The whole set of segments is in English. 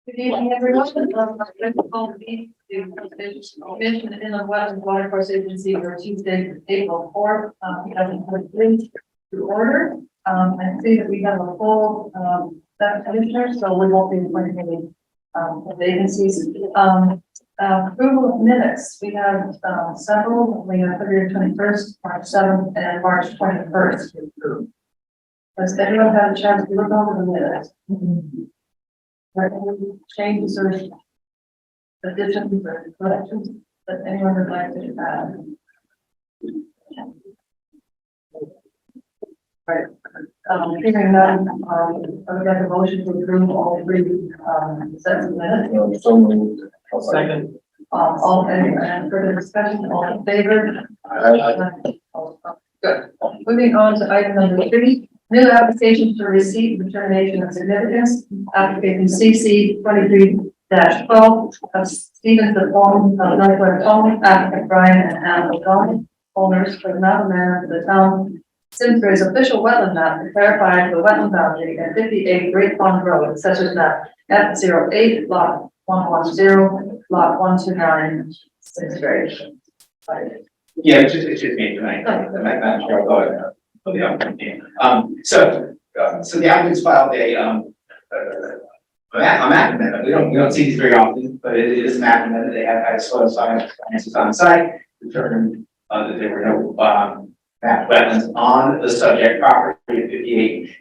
Good evening, everyone. Let's call the meeting to Commission Inland Wetlands Water Course Agency for Tuesday, April 4th, 2023 to order. I see that we have a full set of commissioners, so we won't be appointing any vacancies. Approval of minutes. We have several. We have February 21st, March 7th, and March 21st. Does anyone have a chance to look over the minutes? Any changes or additions or corrections that anyone would like to add? Right. Hearing none, I would like a motion to approve all three sets of minutes. So moved. Second. All and further discussion, all in favor? Good. Moving on to item number 3. New application for receipt and determination of significance, application CC 23-12 of Stevens of Home, Northwest Home, applicant Brian and Anne O'Donnell, owners for the map amendment of the town Simsbury's official wetland map to clarify the wetland boundary at 58 Great Pond Road, such as map F08, lot 110, lot 129, Simsbury. Yeah, it's just me tonight. I'm not sure I'll go ahead. So the applicants filed a map amendment. We don't see these very often, but it is a map amendment. They have had soil sciences on site, determined that there were no map wetlands on the subject property at 58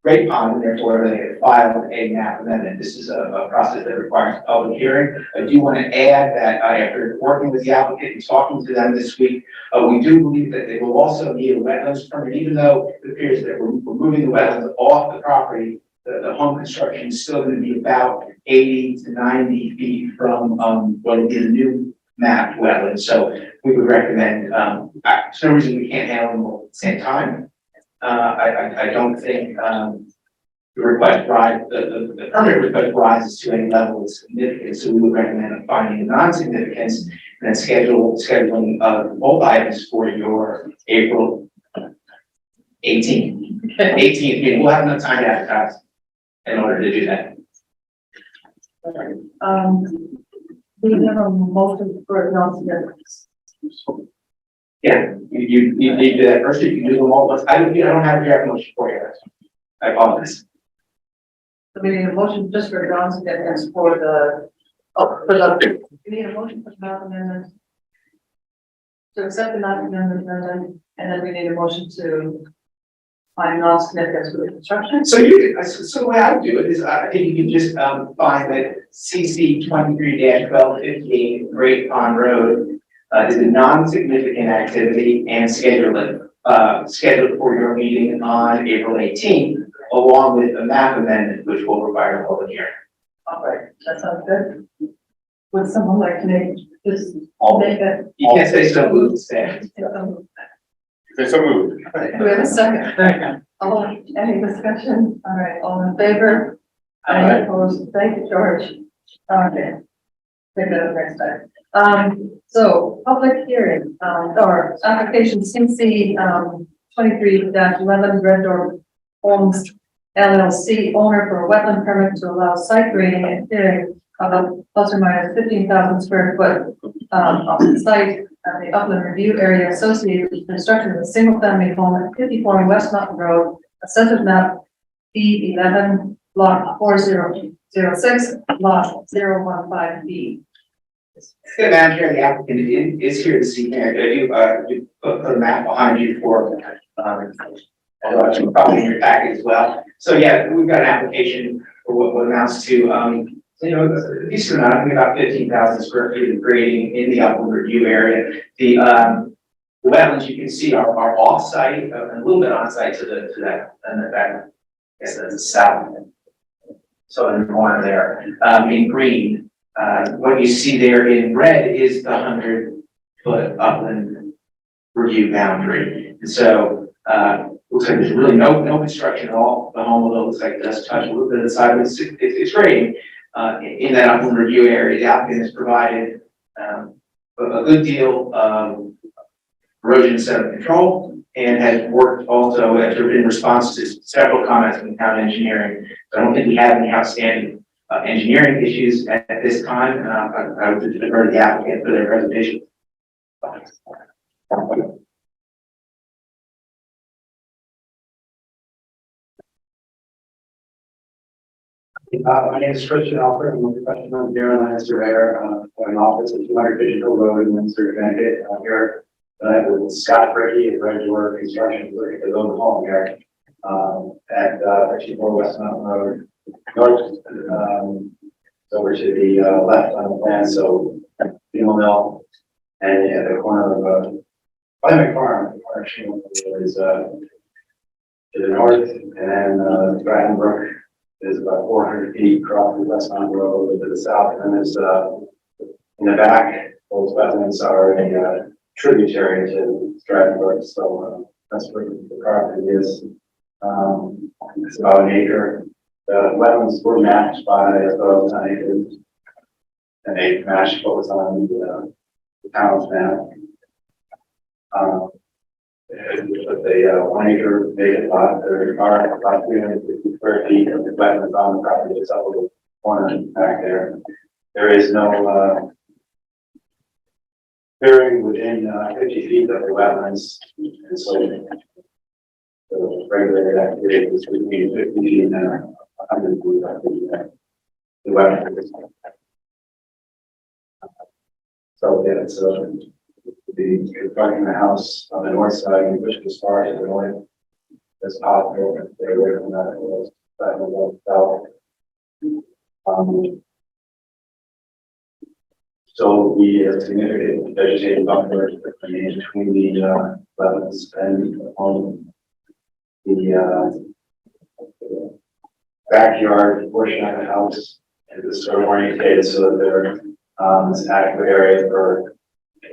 Great Pond, and therefore they have filed a map amendment. This is a process that requires a public hearing. I do want to add that after working with the applicant and talking to them this week, we do believe that they will also need a wetlands permit, even though it appears that we're moving the wetlands off the property. The home construction is still going to be about 80 to 90 feet from what would be the new mapped wetlands. So we would recommend, for some reason we can't handle them all at the same time. I don't think the request the permit request rises to any level of significance, so we would recommend finding a non-significance and then scheduling both items for your April 18th. 18th meeting. We'll have enough time to advertise in order to do that. We have a motion for non-significance. Yeah, you need to do that first. You can do them all at once. I don't have a draft motion for you. I apologize. So we need a motion just for non-significance for the, we need a motion for the map amendment. To accept the map amendment, and then we need a motion to find non-significance for the construction. So the way I would do it is I think you can just find that CC 23-1258 Great Pond Road is a non-significant activity and scheduled for your meeting on April 18th, along with a map amendment, which will require a public hearing. All right, that sounds good. Would someone like to make this, make it? You can't say so moved, Stan. Okay, so moved. Do we have a second? Second. Any discussion? All right, all in favor? Aye. Any opposed? Thank you, George. Okay. Take that up next time. So public hearing, or application CC 23-11 Red Door Homes LLC, owner for a wetland permit to allow site grading and clearing of a plus or minus 15,000 square foot of the site and the upland review area associated with the construction of a single family home at 54 West Mountain Road, assessors map B11, lot 4006, lot 015B. Good, Madam Chair, the applicant is here this evening. You put a map behind you for, probably in your packet as well. So yeah, we've got an application for what amounts to, a decent amount, I think about 15,000 square feet of grading in the upland review area. The wetlands you can see are off-site and a little bit on-site to that, and the back, I guess that's the south. So in the corner there, in green. What you see there in red is the 100-foot upland review boundary. And so, looks like there's really no construction at all. The home, although it looks like it does touch a little bit of the side, but it's grading in that upland review area. The applicant has provided a good deal of erosion sediment control and has worked also in response to several comments from town engineering. So I don't think we have any outstanding engineering issues at this time. I would defer to the applicant for their presentation. My name is Christian Alfred. I'm a professional engineer and surveyor. I have an office at 200 Digital Road in Windsor, Connecticut. I'm here with Scott Bricky at Red Door Construction for his own home here at 54 West Mountain Road, north, over to the left on the plan. So, Beagle Mill and at the corner of Climate Farm, actually, is to the north, and then Dragon Brook is about 400 feet across the West Mountain Road to the south, and then there's in the back, those wetlands are a tributary to Dragon Brook, so that's where the property is. It's about an acre. The wetlands were matched by about 10 acres, and they matched what was on the town's map. With a 1 acre vacant lot, there are about 350 square feet of the wetlands on the property, just up a little corner back there. There is no clearing within 50 feet of the wetlands, and so the regulated activity is between 50 feet and 100 feet of the wetlands. So yeah, it's the constructing the house on the north side and push as far to the north as possible and stay away from that south. So we have significant vegetative buffer between the wetlands and the backyard portion of the house is sort of orientated so that there is adequate area for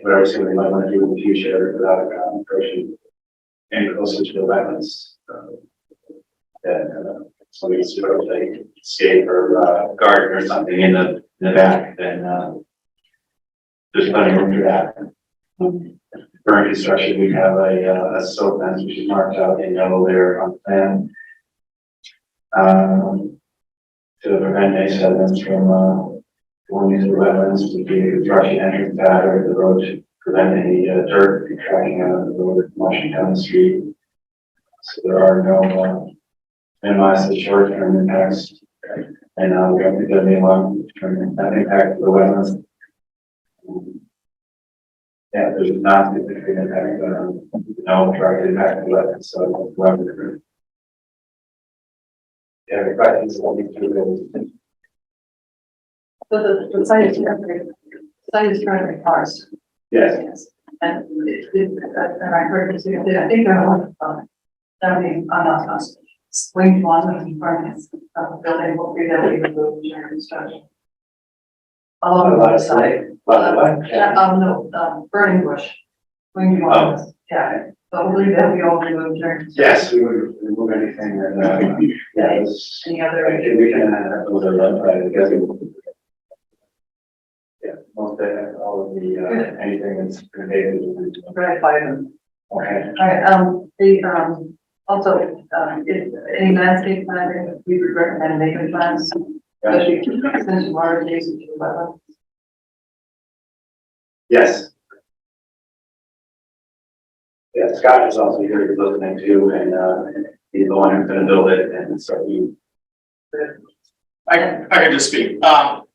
whatever somebody might want to do in the future without approaching any closer to the wetlands. Somebody sort of like escape or garden or something in the back, then there's plenty of room for that. For construction, we have a silt fence which is marked out in yellow there on the plan to prevent any sediments from going into the wetlands, to be a construction entrance pad or the road to prevent any dirt tracking out of the road, washing down the street. So there are no minimize the short-term impacts, and we don't think there'll be a long-term impact to the wetlands. Yeah, there's not significant impact, no direct impact to the wetlands. So, yeah, the questions will be through. So the site is currently parsed. Yes. And and I heard you say, I think there are that would be on swing one in front of the building will be that we remove during construction. Along the side. No, burning bush. Swing one, yeah. So we believe that we all remove during construction. Yes, we would remove anything that, yeah, Any other? we can I guess. Yeah, most of all of the, anything that's related to. Right, by them. Okay. All right, also, if any landscape planting, we would recommend making plans, especially since you are adjacent to the wetland. Yes. Yeah, Scott is also here to listening too, and he's the one who's gonna build it, and so he. I can just speak.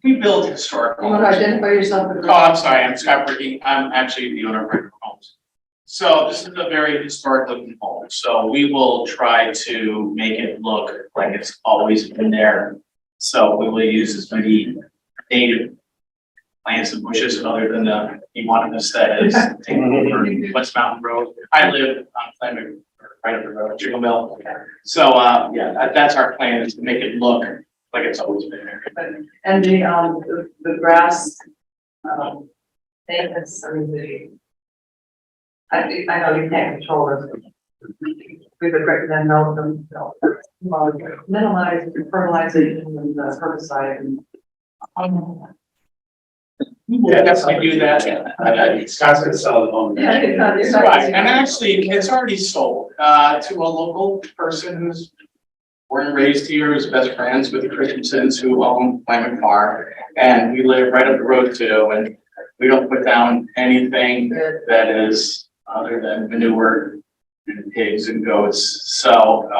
We build historic You want to homes. identify yourself? Oh, I'm sorry, I'm Scott Bricky. I'm actually the owner of Brick Homes. So this is a very historic looking home. So we will try to make it look like it's always been there. So we will use as many native plants and bushes other than the euonymus that is taken over West Mountain Road. I live on Climate, right up the road, Jiggle Mill. So yeah, that's our plan, is to make it look like it's always been there. And the grass, maintenance, I mean, I know you can't control it. We would recommend minimize fertilization and herbicide and. Yeah, definitely do that. Scott's gonna sell the home. Yeah, it's Right, and actually, it's already sold to a local person who's born and raised here, was best friends with the Christiansens who own Climate Car. And we live right up the road too, and we don't put down anything that is other than manure and pigs and goats. So,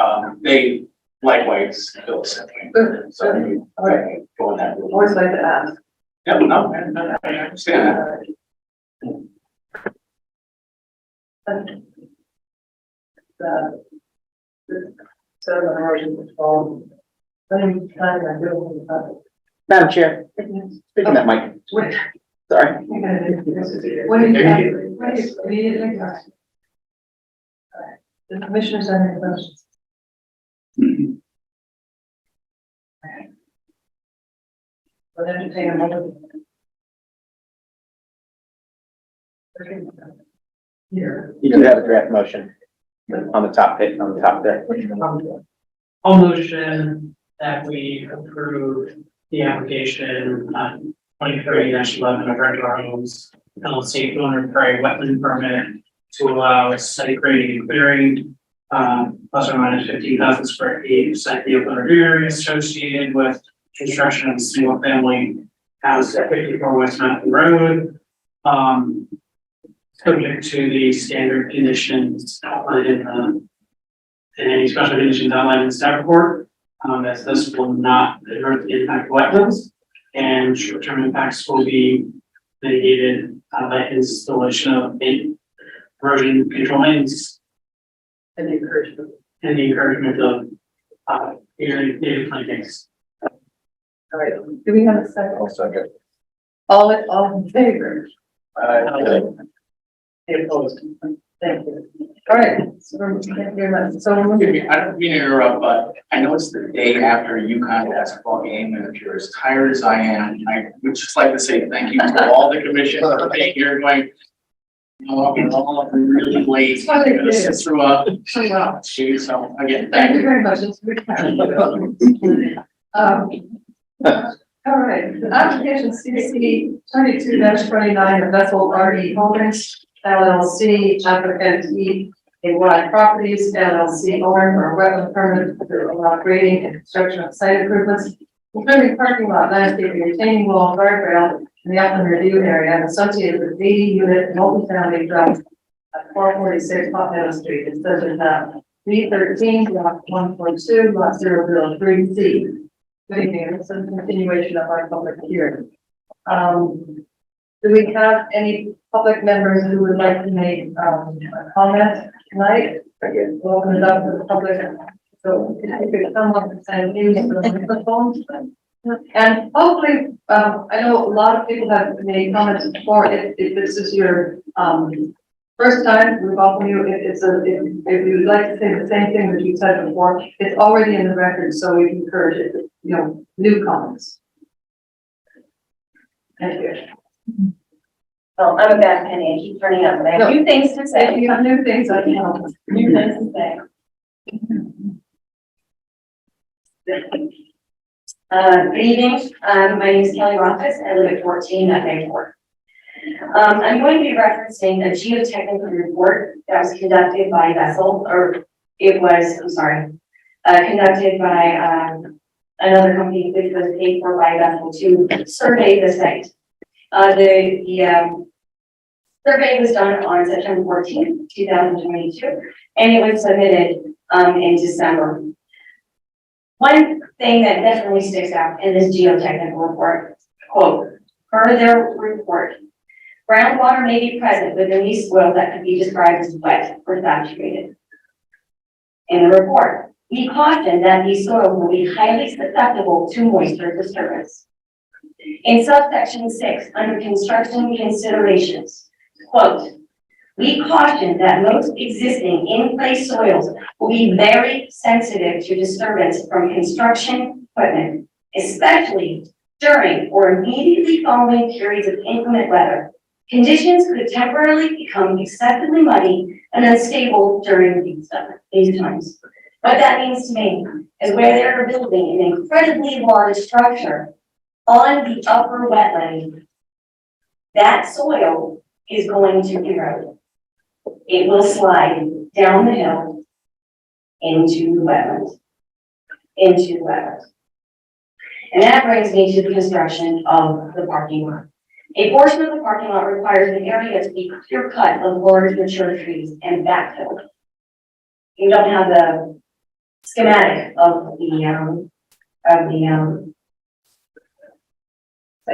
they likewise feel the same way. Good. So, All right. go on that. Always like to ask. Yeah, no, I understand that. So the erosion control. Madam Chair, speaking that mic, sorry. What do you immediately? The commissioners have any questions? We'll entertain a motion. Here. You do have a draft motion on the top there. I'll motion that we approve the application, 2030-11 of Regular Homes, LLC, 200 Prairie Wetland Permit to allow site grading and clearing, plus or minus 15,000 square feet, site the open area associated with construction of a single family house at 54 West Mountain Road. Subject to the standard conditions outlined in any special conditions outlined in the staff report, as this will not adversely impact wetlands, and short-term impacts will be mitigated by installation of erosion control means And the encouragement. and the encouragement of native plantings. All right, do we have a second? I'll second. All in favor? Any opposed? Thank you. All right, so thank you very much. So we're Excuse moving. me, I don't mean to interrupt, but I know it's the day after a UConn basketball game, and if you're as tired as I am, I would just like to say thank you to all the commission for being here, going, we're all really late, It's funny, gonna sit through a Oh, wow. shoot, so again, Thank thank you you. very much. It's good. All right, the application CC 22-29 of Vessel RD Holdings LLC, applicant E.A.Y. Properties LLC, owner for a wetland permit to allow grading and construction of site improvements, including parking lot, landscaping, retaining wall, guardrail in the upland review area and associated with 80-unit multifamily dwelling at 446 Hot Meadow Street, in Sturgeon, Mass. B13, block 1.2, lot 003C. Good evening, this is a continuation of our public hearing. Do we have any public members who would like to make a comment tonight? We'll open it up to the public. So if you could come up and use the microphone. And hopefully, I know a lot of people have made comments before. If this is your first time, we welcome you. If you'd like to say the same thing that you said before, it's already in the record, so we encourage it, new comments. Thank you. Well, I'm a bad penny, I keep turning up, but I have a few things to If say, you have new things, I can help. new things to say. Good evening, my name is Kelly Rothfuss, I live at 14 at Mayport. I'm going to be referencing a geotechnical report that was conducted by Vessel, or it was, I'm sorry, conducted by another company which was paid for by Vessel to survey the site. The survey was done on September 14th, 2022, and it was submitted in December. One thing that definitely sticks out in this geotechnical report, quote, per their report, groundwater may be present within these soils that could be described as wet or saturated. In the report, we caution that these soils will be highly susceptible to moisture disturbance. In subsection 6, under construction considerations, quote, we caution that most existing in-place soils will be very sensitive to disturbance from construction equipment, especially during or immediately following periods of inclement weather. Conditions could temporarily become excessively muddy and unstable during these times. What that means to me is where they're building an incredibly large structure on the upper wetland, that soil is going to erode. It will slide down the hill into the wetland. into the wetlands. And that brings me to the construction of the parking lot. A portion of the parking lot requires an area to be clear cut of large mature trees and backfilled. You don't have the schematic of the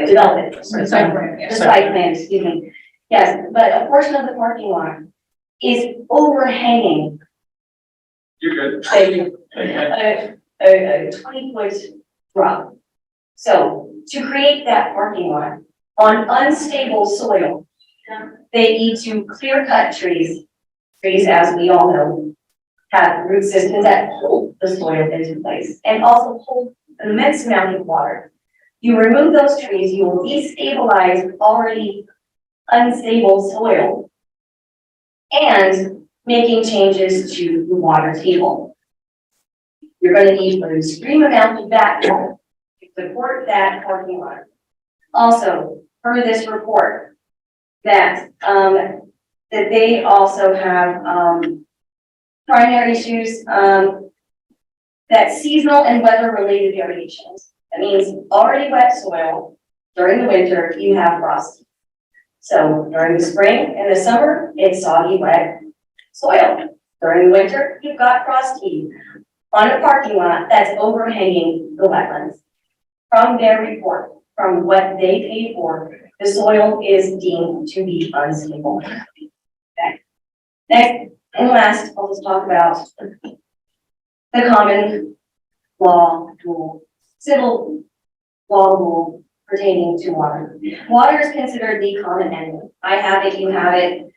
development. The site plan, excuse me. Yes, but a portion of the parking lot is overhanging You're good. a 20-foot drop. So to create that parking lot on unstable soil, they need to clear cut trees. Trees, as we all know, have root systems that hold the soil into place and also hold an immense amount of water. You remove those trees, you will destabilize already unstable soil and making changes to the water table. You're going to need an extreme amount of backwater to support that parking lot. Also, per this report, that they also have primary issues, that seasonal and weather-related variations. That means already wet soil. During the winter, you have frost. So during the spring and the summer, it's soggy, wet soil. During the winter, you've got frosty on a parking lot that's overhanging the wetlands. From their report, from what they paid for, the soil is deemed to be unstable. Okay. Next and last, I'll just talk about the common law rule, civil law rule pertaining to water. Water is considered the common enemy. I have it, you have it.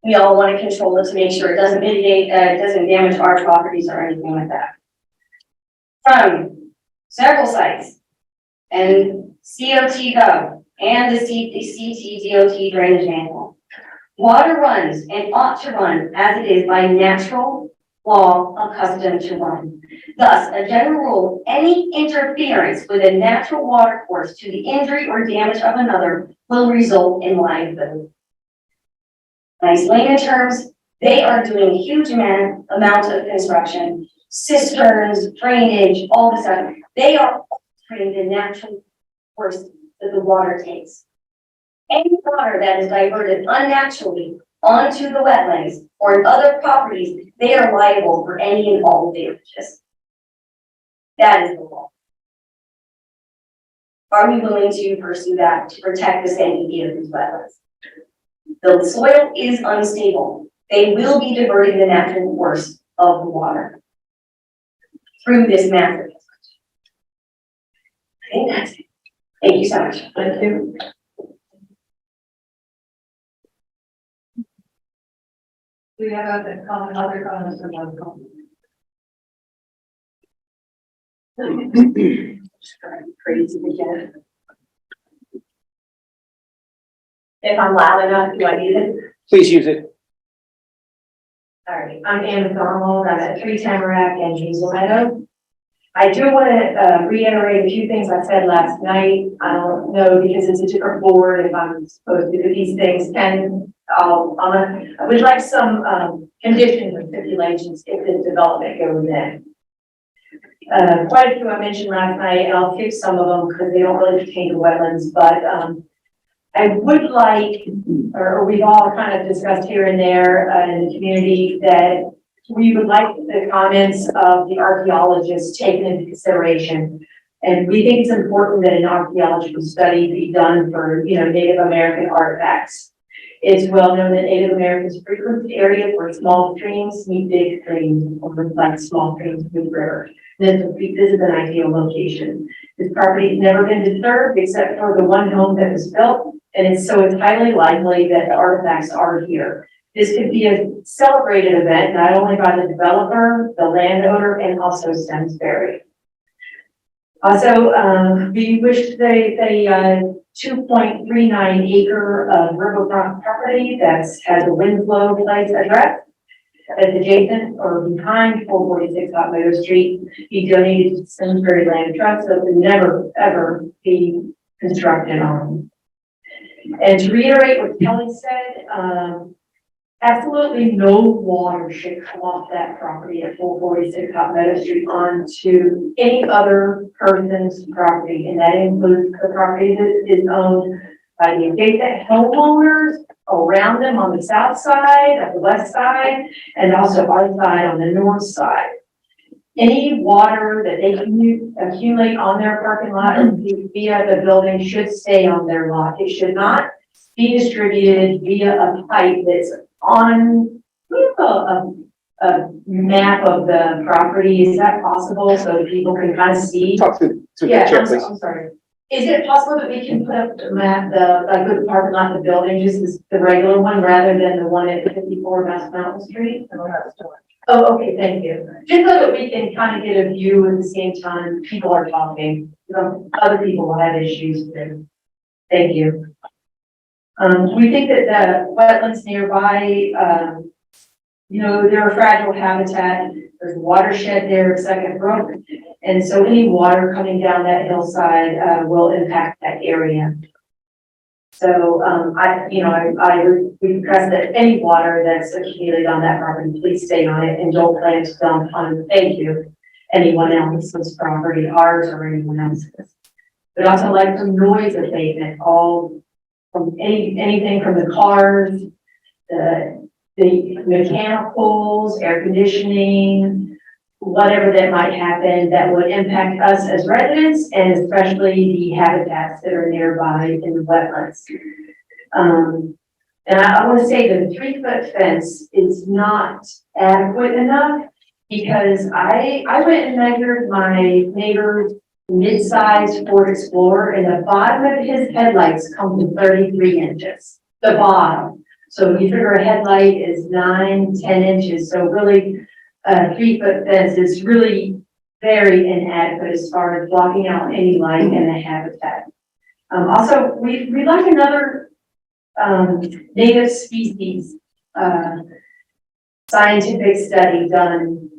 We all want to control it to make sure it doesn't mitigate, it doesn't damage our properties or anything like that. From several sites and COT-GOV and the CT-DOT drainage manual, water runs and ought to run as it is by natural law accustomed to run. Thus, a general rule, any interference with a natural water course to the injury or damage of another will result in liability. Nice layman terms, they are doing a huge amount of construction, cisterns, drainage, all this stuff. They are altering the natural course that the water takes. Any water that is diverted unnaturally onto the wetlands or in other properties, they are liable for any and all damages. That is the law. Are we willing to pursue that to protect the sanctity of these wetlands? The soil is unstable. They will be diverting the natural course of the water through this method. I think that's it. Thank you so much. Thank you. Do we have other comments or one comment? Crazy again. If I'm loud enough, do I need it? Please use it. Sorry, I'm Anna Thormold. I'm at 3 Tamarack and Hazel Meadow. I do want to reiterate a few things I said last night. I don't know because it's a different board if I'm supposed to do these things. And I would like some conditions or stipulations if this development goes in. Quite a few I mentioned last night, and I'll skip some of them because they don't really pertain to wetlands, but I would like, or we've all kind of discussed here and there in the community that we would like the comments of the archaeologists taken into consideration. And we think it's important that an archaeological study be done for, Native American artifacts. It's well known that Native Americans frequent the area where small streams meet big streams, or like small streams meet rivers. This is an ideal location. This property has never been disturbed except for the one home that was built, and it's highly likely that the artifacts are here. This could be a celebrated event, not only by the developer, the landowner, and also Simsbury. Also, we wish the 2.39 acre riverfront property that has a Winslow Place address that's adjacent or behind 446 Hot Meadow Street be donated to Simsbury Land Trust, so it can never, ever be constructed on. And to reiterate what Kelly said, Absolutely no water should come off that property at 446 Hot Meadow Street onto any other person's property, and that includes the property that is owned by the adjacent homeowners around them on the south side, on the west side, and also our side on the north side. Any water that they accumulate on their parking lot or via the building should stay on their lot. It should not be distributed via a pipe that's on, we have a map of the property. Is that possible so people can kind of see? Talk to the Yeah, chair, please. I'm sorry. Is it possible that we can put up the map, like the parking lot of the building, just as the regular one rather than the one at 54 West Mountain Street? Oh, okay, thank you. Just so that we can kind of get a view at the same time people are talking. Other people will have issues too. Thank you. We think that the wetlands nearby, they're a fragile habitat. There's a watershed there, Second Brook. And so any water coming down that hillside, will impact that area. So, I request that any water that's accumulated on that property, please stay on it and don't plan to dump on, thank you, anyone else's property, ours or anyone else's. But also like some noise abatement, all from anything from the cars, the mechanicals, air conditioning, whatever that might happen that would impact us as residents and especially the habitats that are nearby in the wetlands. And I want to say that the 3-foot fence is not adequate enough because I went and measured my neighbor's mid-size Ford Explorer and the bottom of his headlights come to 33 inches, the bottom. So you figure a headlight is 9-10 inches. So really, a 3-foot fence is really very inadequate as far as blocking out any light in the habitat. Also, we like another native species scientific study done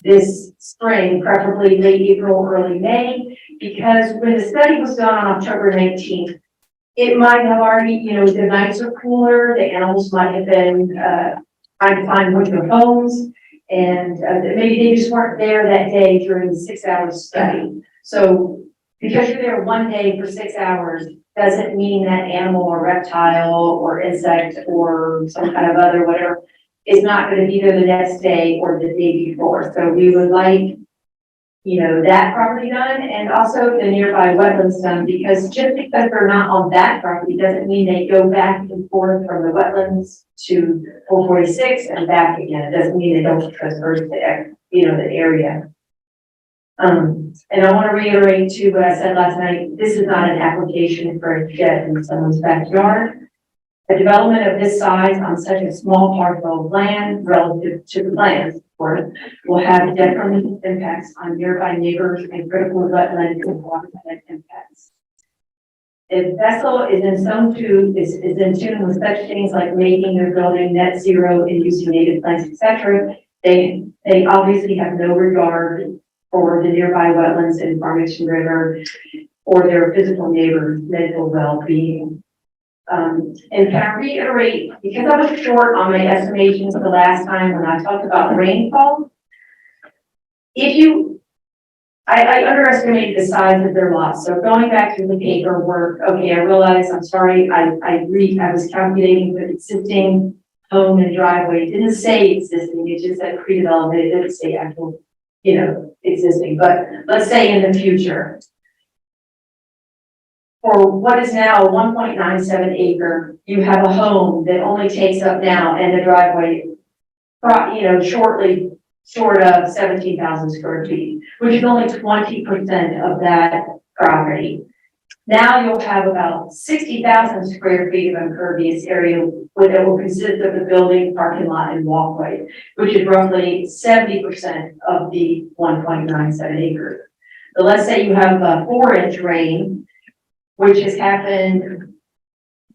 this spring, preferably late April, early May, because when the study was done on October 19th, it might have already, the nights are cooler, the animals might have been trying to find winter homes. And maybe they just weren't there that day during the 6-hour study. So because you're there one day for 6 hours, doesn't mean that animal or reptile or insect or some kind of other whatever is not going to be there the next day or the day before. So we would like, that property done and also the nearby wetlands done because just because they're not on that property doesn't mean they go back and forth from the wetlands to 446 and back again. It doesn't mean they don't traverse the area. And I want to reiterate too what I said last night. This is not an application for a shed in someone's backyard. A development of this size on such a small parcel of land relative to the plans, of course, will have detrimental impacts on nearby neighbors and critical wetland and watershed impacts. If vessel is in tune with such things like making their building net zero and using native plants, etc., they obviously have no regard for the nearby wetlands and Farmington River or their physical neighbors' mental well-being. And can I reiterate, because I was short on my estimations the last time when I talked about rainfall, I underestimated the size of their lots. So going back to the paperwork, okay, I realized, I'm sorry, I was calculating the existing home and driveway. It didn't say existing, it just said pre-development. It didn't say actual, existing, but let's say in the future. For what is now a 1.97 acre, you have a home that only takes up now and the driveway, short of 17,000 square feet, which is only 20% of that property. Now you'll have about 60,000 square feet of impervious area that will consist of the building, parking lot, and walkway, which is roughly 70% of the 1.97 acres. So let's say you have a 4-inch rain, which has happened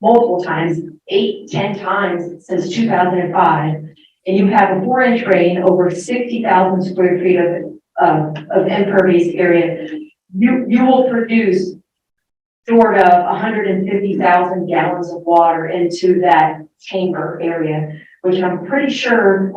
multiple times, 8-10 times since 2005, and you have a 4-inch rain over 60,000 square feet of impervious area, you will produce short of 150,000 gallons of water into that chamber area, which I'm pretty sure,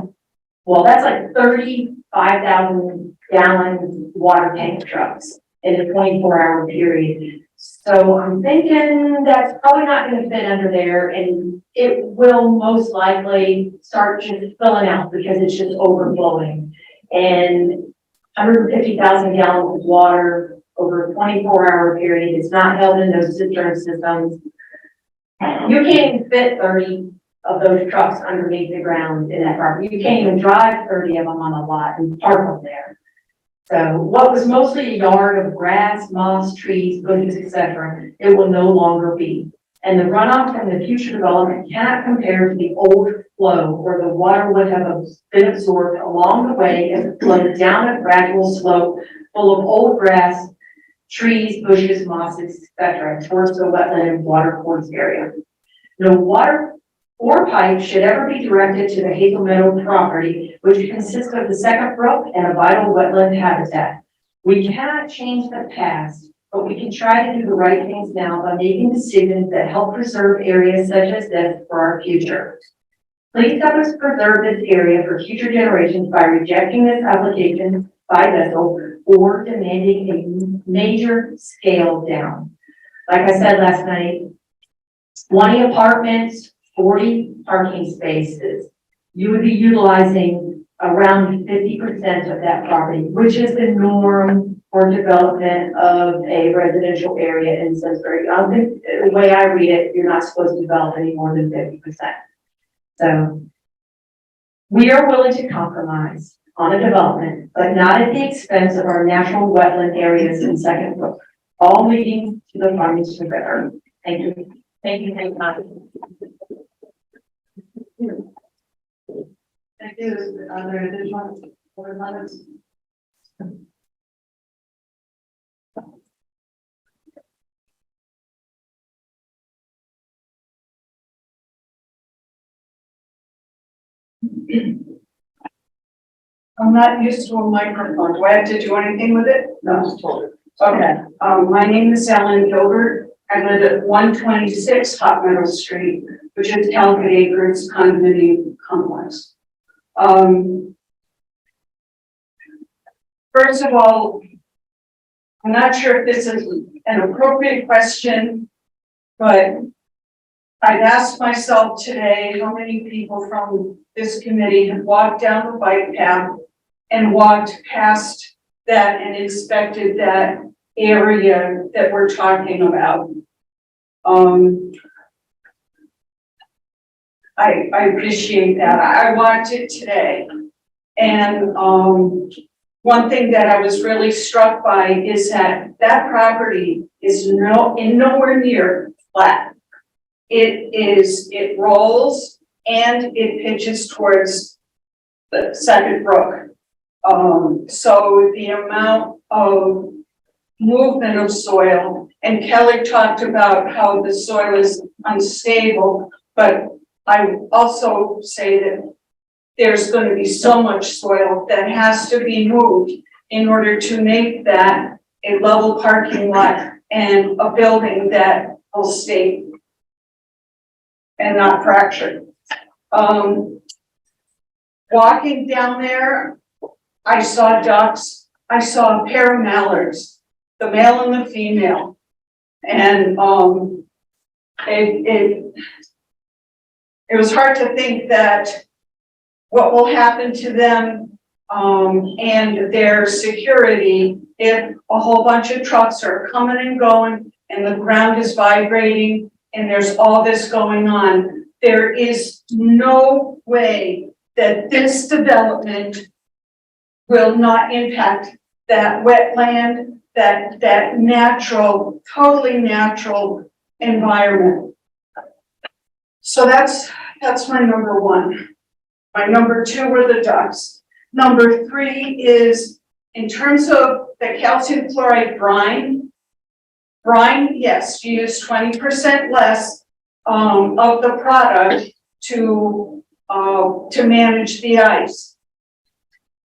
well, that's like 35,000 gallon water tank trucks in a 24-hour period. So I'm thinking that's probably not gonna fit under there, and it will most likely start just filling out because it's just overflowing. And 150,000 gallons of water over a 24-hour period is not held in those cistern systems. You can't even fit 30 of those trucks underneath the ground in that property. You can't even drive 30 of them on a lot and park them there. So what was mostly a yard of grass, moss, trees, bushes, etc., it will no longer be. And the runoff from the future development cannot compare to the old flow where the water would have been absorbed along the way as it flowed down a gradual slope full of old grass, trees, bushes, mosses, etc., towards the wetland and water course area. No water or pipe should ever be directed to the Hazel Meadow property, which consists of the second brook and a vital wetland habitat. We cannot change the past, but we can try to do the right things now by making decisions that help preserve areas such as this for our future. Please help us preserve this area for future generations by rejecting this application by vessel or demanding a major scale down. Like I said last night, 20 apartments, 40 parking spaces. You would be utilizing around 50% of that property, which is the norm for development of a residential area in Simsbury. I don't think, the way I read it, you're not supposed to develop any more than 50%. So we are willing to compromise on a development, but not at the expense of our natural wetland areas in Second Brook, all leading to the Farmington River. Thank you. Thank you. Thank you. Thank you. Are there additional board members? I'm not used to a microphone. Do I have to do anything with it? No. Okay. My name is Ellen Gilbert. I live at 126 Hot Meadow Street, which is Connecticut Acres condominium complex. First of all, I'm not sure if this is an appropriate question, but I've asked myself today how many people from this committee have walked down the bike path and walked past that and inspected that area that we're talking about. I appreciate that. I walked it today. And one thing that I was really struck by is that that property is nowhere near flat. It rolls and it pitches towards the Second Brook. So the amount of movement of soil, and Kelly talked about how the soil is unstable, but I also say that there's going to be so much soil that has to be moved in order to make that a level parking lot and a building that will stay and not fractured. Walking down there, I saw ducks, I saw a pair of mallards, the male and the female. And it was hard to think that what will happen to them and their security if a whole bunch of trucks are coming and going and the ground is vibrating and there's all this going on. There is no way that this development will not impact that wetland, that natural, totally natural environment. So that's my number one. My number two were the ducks. Number three is in terms of the calcium chloride brine, yes, you use 20% less of the product to manage the ice.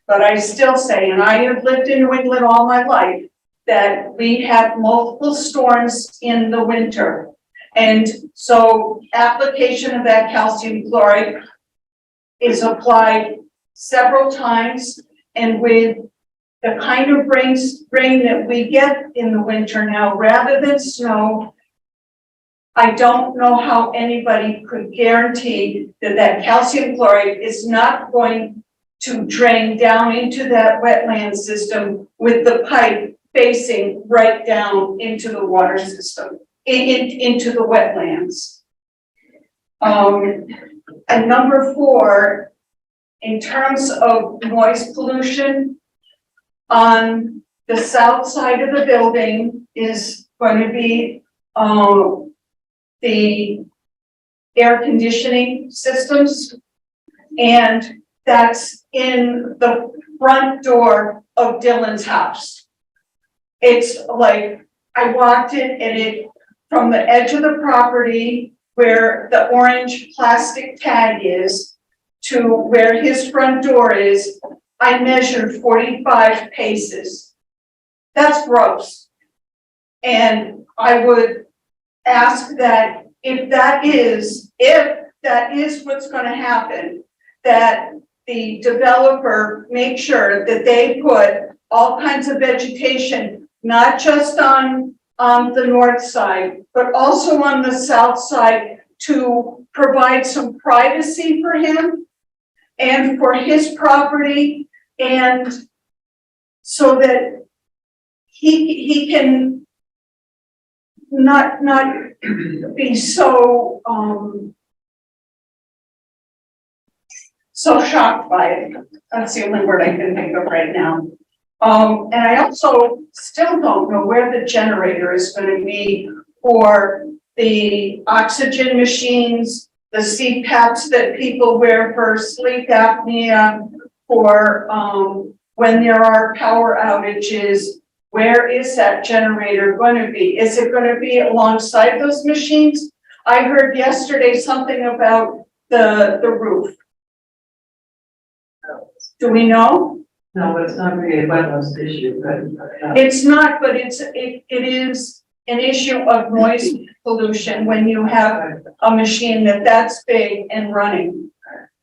But I still say, and I have lived in New England all my life, that we have multiple storms in the winter. And so application of that calcium chloride is applied several times, and with the kind of rain that we get in the winter now, rather than snow, I don't know how anybody could guarantee that that calcium chloride is not going to drain down into that wetland system with the pipe facing right down into the water system, into the wetlands. And number 4, in terms of noise pollution, on the south side of the building is going to be, the air conditioning systems. And that's in the front door of Dylan's house. It's like, I walked it and it, from the edge of the property where the orange plastic tag is to where his front door is, I measured 45 paces. That's gross. And I would ask that if that is what's gonna happen, that the developer make sure that they put all kinds of vegetation, not just on the north side, but also on the south side to provide some privacy for him and for his property, and so that he can not be so so shocked by it. That's the only word I can think of right now. And I also still don't know where the generator is going to be for the oxygen machines, the CPAPs that people wear for sleep apnea, for when there are power outages. Where is that generator going to be? Is it going to be alongside those machines? I heard yesterday something about the roof. Do we know? No, but it's not really a wetlands issue, but. It's not, but it is an issue of noise pollution when you have a machine that's big and running.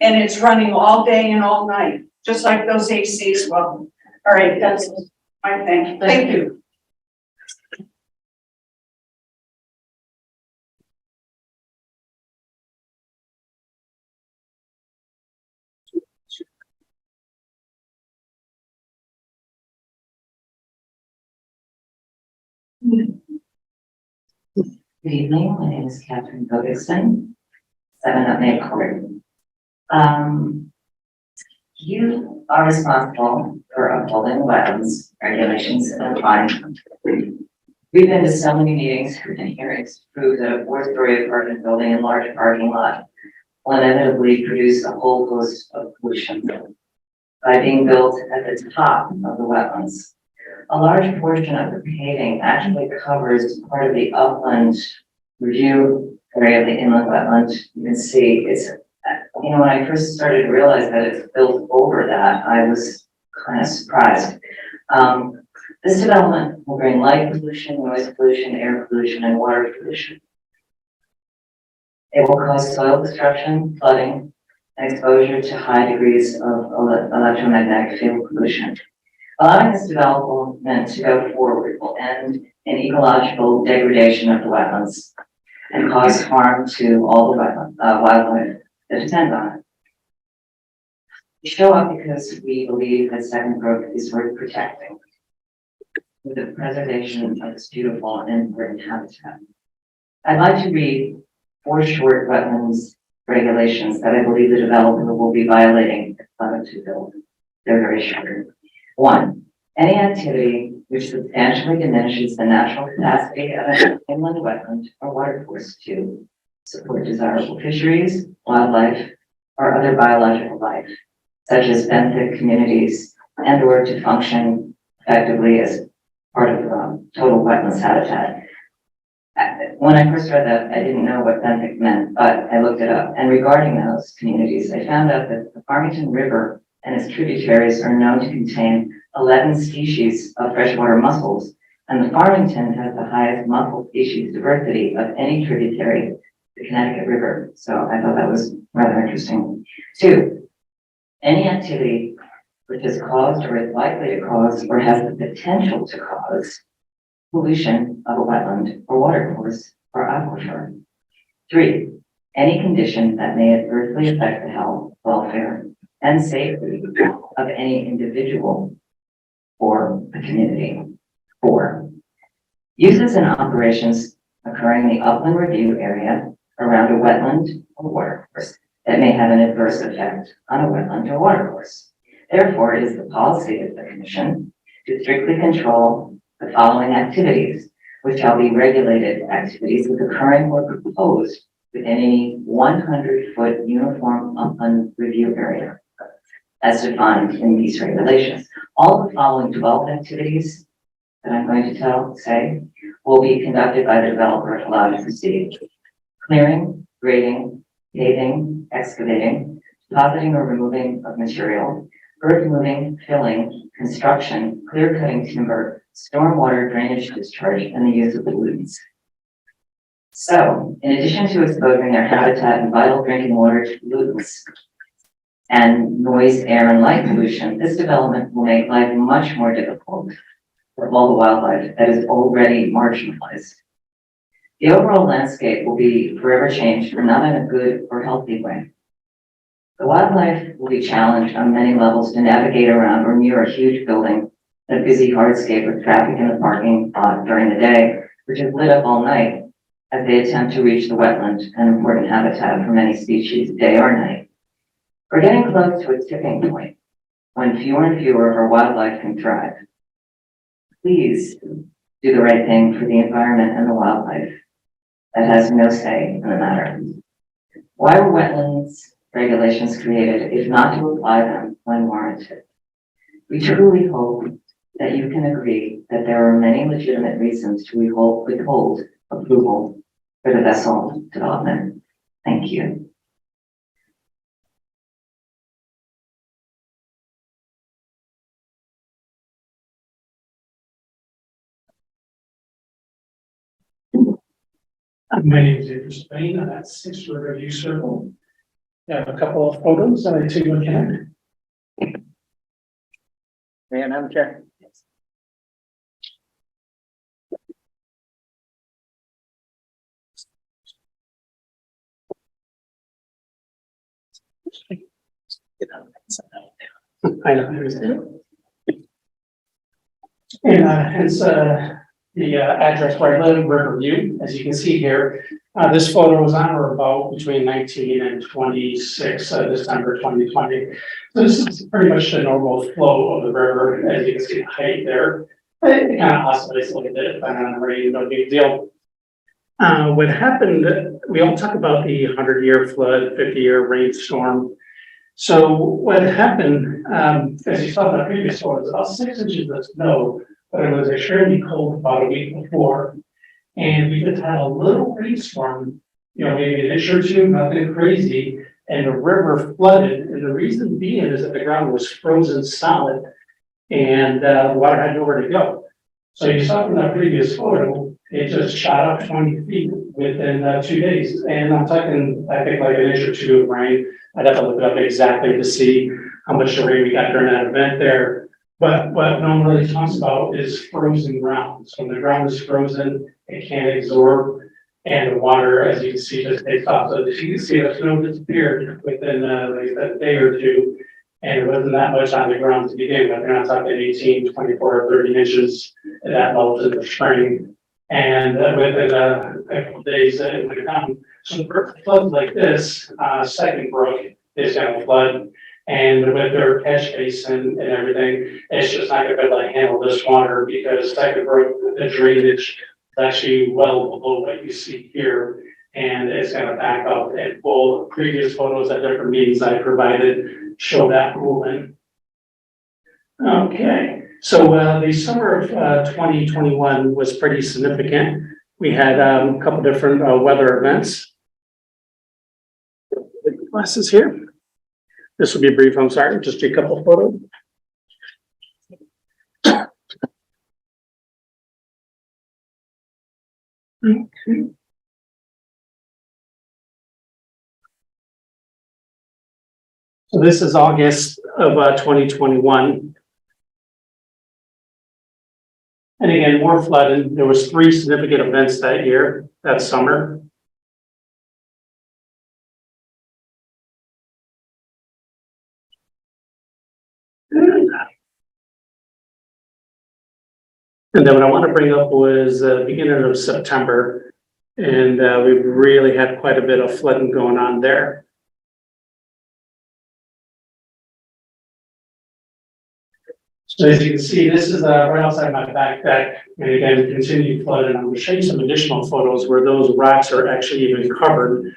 And it's running all day and all night, just like those ACs will. All right, that's my thing. Thank you. Good evening, my name is Catherine Bogason, 7 up Main Court. You are responsible for upholding wetlands regulations and applying. We've been to so many meetings and hearings to prove that a 4-story apartment building and large parking lot will inevitably produce a whole host of pollution by being built at the top of the wetlands. A large portion of the paving actually covers part of the upland review area of the inland wetland. You can see it's, you know, when I first started to realize that it's built over that, I was kind of surprised. This development will bring light pollution, noise pollution, air pollution, and water pollution. It will cause soil destruction, flooding, and exposure to high degrees of electromagnetic field pollution. Allowing this development to go forward will end in ecological degradation of the wetlands and cause harm to all the wildlife that depend on it. We show up because we believe that Second Brook is worth protecting with the preservation of its beautiful and important habitat. I'd like to read 4 short wetlands regulations that I believe the developer will be violating if allowed to build. They're very short. 1, any activity which substantially diminishes the natural capacity of an inland wetland or watercourse to support desirable fisheries, wildlife, or other biological life, such as benthic communities, and or to function effectively as part of total wetlands habitat. When I first read that, I didn't know what benthic meant, but I looked it up. And regarding those communities, I found out that the Farmington River and its tributaries are known to contain 11 species of freshwater mussels, And the Farmington has the highest mussel species diversity of any tributary to the Connecticut River. So I thought that was rather interesting. 2, any activity which has caused or is likely to cause or has the potential to cause pollution of a wetland or watercourse or aquifer. 3, any condition that may adversely affect the health, welfare, and safety of any individual or the community. 4, uses and operations occurring in the upland review area around a wetland or watercourse that may have an adverse effect on a wetland or watercourse. Therefore, it is the policy of the Commission to strictly control the following activities, which shall be regulated activities with occurring or proposed within any 100-foot uniform upland review area, as defined in these regulations. All the following 12 activities that I'm going to say will be conducted by the developer allowed to proceed. Clearing, grading, paving, excavating, depositing or removing of material, earth moving, filling, construction, clear cutting timber, stormwater drainage discharge, and the use of pollutants. So, in addition to exposing their habitat and vital drinking water to pollutants and noise, air, and light pollution, this development will make life much more difficult for all the wildlife that is already marginalized. The overall landscape will be forever changed, but not in a good or healthy way. The wildlife will be challenged on many levels to navigate around or near a huge building in a busy hardscape with traffic in the parking lot during the day, which is lit up all night as they attempt to reach the wetland and important habitat for many species, day or night. We're getting close to a tipping point when fewer and fewer of our wildlife can thrive. Please do the right thing for the environment and the wildlife that has no say in the matter. Why were wetlands regulations created if not to apply them when warranted? We truly hope that you can agree that there are many legitimate reasons to withhold approval for the vessel development. Thank you. My name is Andrew Spain, I'm at 6 Riverview Circle. I have a couple of photos that I took with him. Madam Chair. I know, and hence the address where I live, Riverview, as you can see here. This photo was on or about between 19 and 26 December 2020. So this is pretty much the normal flow of the river, as you can see the height there. It kind of oscillates a little bit depending on the rain, no big deal. What happened, we all talk about the 100-year flood, 50-year rainstorm. So what happened, as you saw in the previous one, was about 6 inches of snow, but it was extremely cold about a week before. And we just had a little rainstorm, maybe an inch or two, nothing crazy, and the river flooded. And the reason being is that the ground was frozen solid and the water had nowhere to go. So you saw from that previous photo, it just shot up 20 feet within 2 days. And I'm talking, I think, like an inch or two of rain. I'd have to look it up exactly to see how much rain we got during that event there. But what no one really talks about is frozen ground. So when the ground is frozen, it can't absorb, and the water, as you can see, just takes off. So as you can see, the snow disappeared within like a day or two, and it wasn't that much on the ground to begin with. We're not talking 18, 24, or 30 inches that melted in the spring. And within a couple of days, it went down. So floods like this, Second Brook is going to flood. And with their catch basin and everything, it's just not going to be able to handle this water because Second Brook, the drainage is actually well below what you see here. And it's going to back up. And full previous photos at different meetings I provided show that movement. Okay, so the summer of 2021 was pretty significant. We had a couple different weather events. Glasses here. This will be brief, I'm sorry, just a couple photos. So this is August of 2021. And again, more flooding. There was 3 significant events that year, that summer. And then what I want to bring up was beginning of September. And we really had quite a bit of flooding going on there. So as you can see, this is right outside my back deck, and again, continued flooding. I'm going to show you some additional photos where those rocks are actually even covered.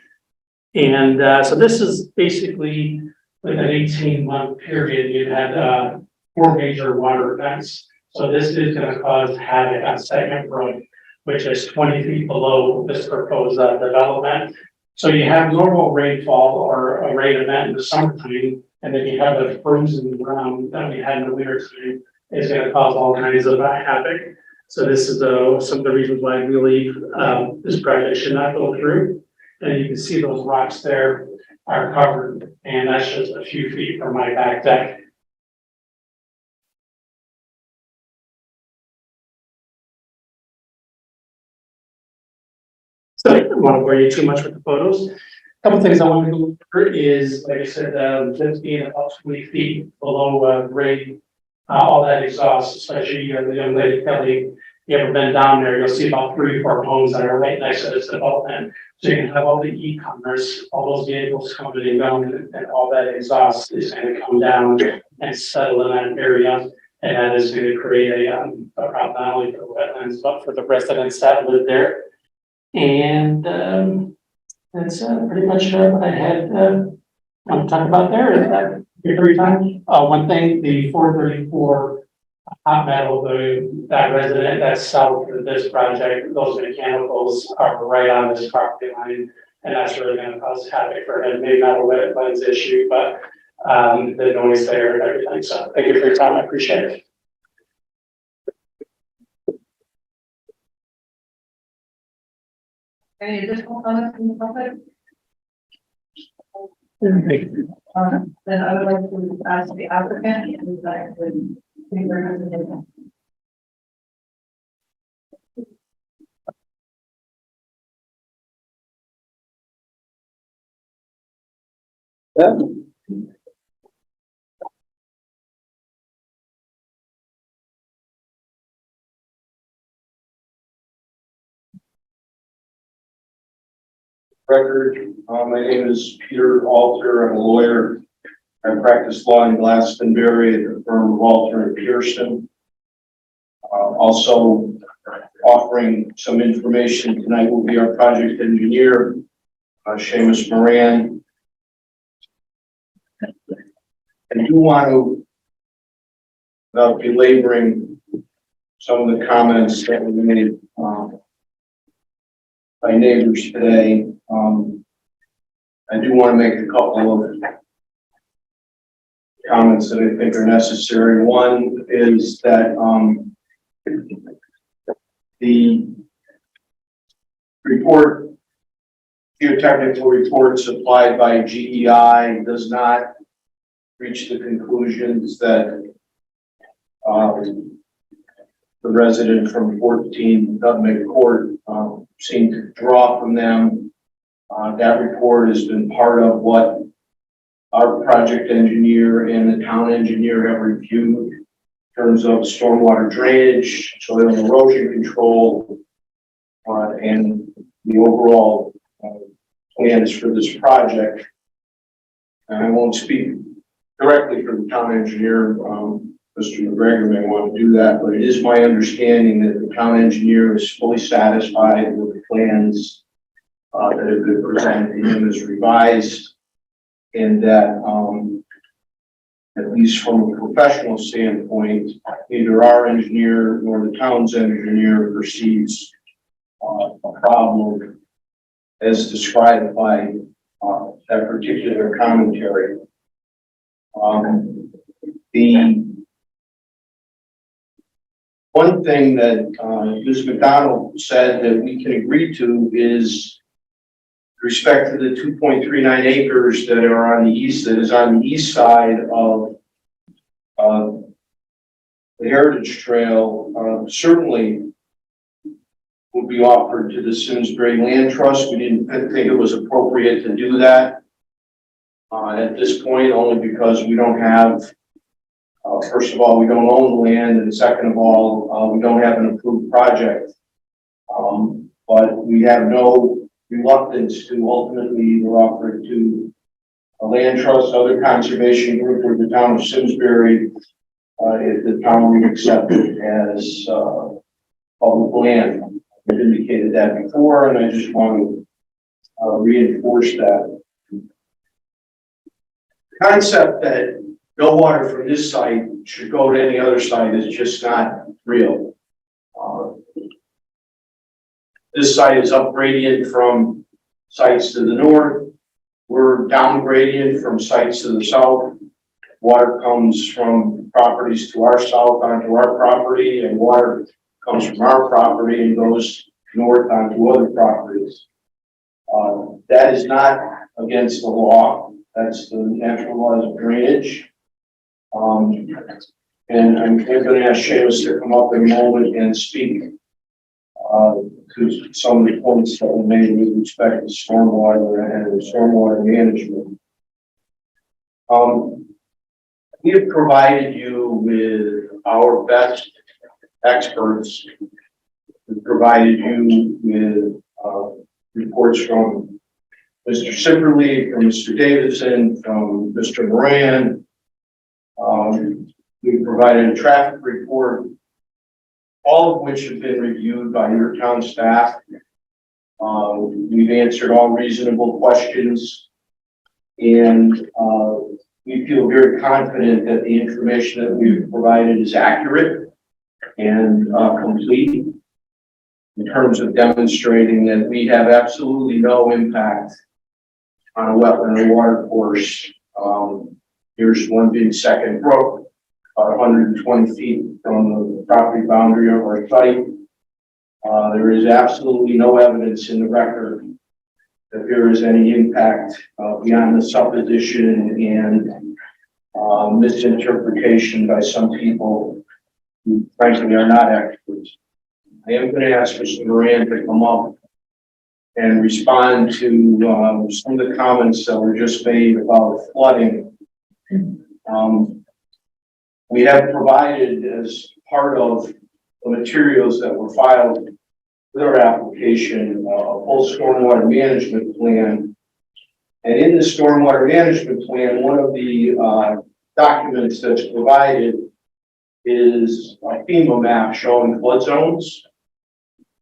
And so this is basically like an 18-month period. You had 4 major water events. So this is going to cause havoc on Segment Road, which is 20 feet below this proposed development. So you have normal rainfall or a rain event in the summertime, and then you have the frozen ground that we had in the winter time. It's going to cause all kinds of havoc. So this is some of the reasons why I believe this project should not go through. And you can see those rocks there are covered, and that's just a few feet from my back deck. So I don't want to bore you too much with the photos. Couple things I want to go over is, like I said, just being about 20 feet below grade, all that exhaust, especially the young lady Kelly. You ever been down there, you'll see about 3 or 4 homes that are right next to this development. So you can have all the e-commerce, all those vehicles coming and going, and all that exhaust is going to come down and settle in that area. And that is going to create a problem not only for the wetlands, but for the residents that live there. And that's pretty much what I had want to talk about there. Is that every time? One thing, the 434 hot metal, that resident that's south of this project, those mechanicals are right on this property line, and that's really going to cause havoc for him. Maybe not a wetlands issue, but the noise there and everything. So thank you for your time. I appreciate it. Any additional comments from the public? Thank you. Then I would like to ask the applicant if you'd like to give their presentation. Record, my name is Peter Alter. I'm a lawyer. I practice law in Glastonbury at the firm of Alter and Pearson. Also offering some information tonight will be our project engineer, Seamus Moran. I do want to, without belaboring some of the comments that were made by neighbors today, I do want to make a couple of comments that I think are necessary. One is that the report, geotechnical report supplied by GEI does not reach the conclusions that the resident from 14 Nutmeg Court seemed to draw from them. That report has been part of what our project engineer and the town engineer have reviewed in terms of stormwater drainage, soil and erosion control, and the overall plans for this project. And I won't speak directly for the town engineer. Mr. McGregor may want to do that, but it is my understanding that the town engineer is fully satisfied with the plans that have been presented to him as revised, and that at least from a professional standpoint, neither our engineer nor the town's engineer perceives a problem as described by that particular commentary. One thing that, Ms. McDonald said that we can agree to is respect to the 2.39 acres that are on the east, that is on the east side of, the Heritage Trail, certainly would be offered to the Simsbury Land Trust. We didn't think it was appropriate to do that at this point, only because we don't have, first of all, we don't own the land, and second of all, we don't have an approved project. But we have no reluctance to ultimately either offer it to a land trust, other conservation group, or the town of Simsbury, if the town would accept it as public land. I've indicated that before, and I just want to reinforce that. The concept that no water from this site should go to any other site is just not real. This site is up gradient from sites to the north. We're down gradient from sites to the south. Water comes from properties to our south onto our property, and water comes from our property and goes north onto other properties. That is not against the law. That's the natural laws of drainage. And I'm going to ask Seamus to come up in a moment and speak to some of the points that were made with respect to stormwater and stormwater management. We have provided you with our best experts. We've provided you with reports from Mr. Simsbury, from Mr. Davidson, from Mr. Moran. We've provided a traffic report, all of which have been reviewed by your town staff. We've answered all reasonable questions, and we feel very confident that the information that we've provided is accurate and complete in terms of demonstrating that we have absolutely no impact on a wetland or water course. Here's one being Second Brook, about 120 feet from the property boundary of our site. There is absolutely no evidence in the record that there is any impact beyond the supposition and misinterpretation by some people who frankly are not experts. I am going to ask Mr. Moran to come up and respond to some of the comments that were just made about flooding. We have provided, as part of the materials that were filed with our application, a full stormwater management plan. And in the stormwater management plan, one of the documents that's provided is a FEMA map showing flood zones.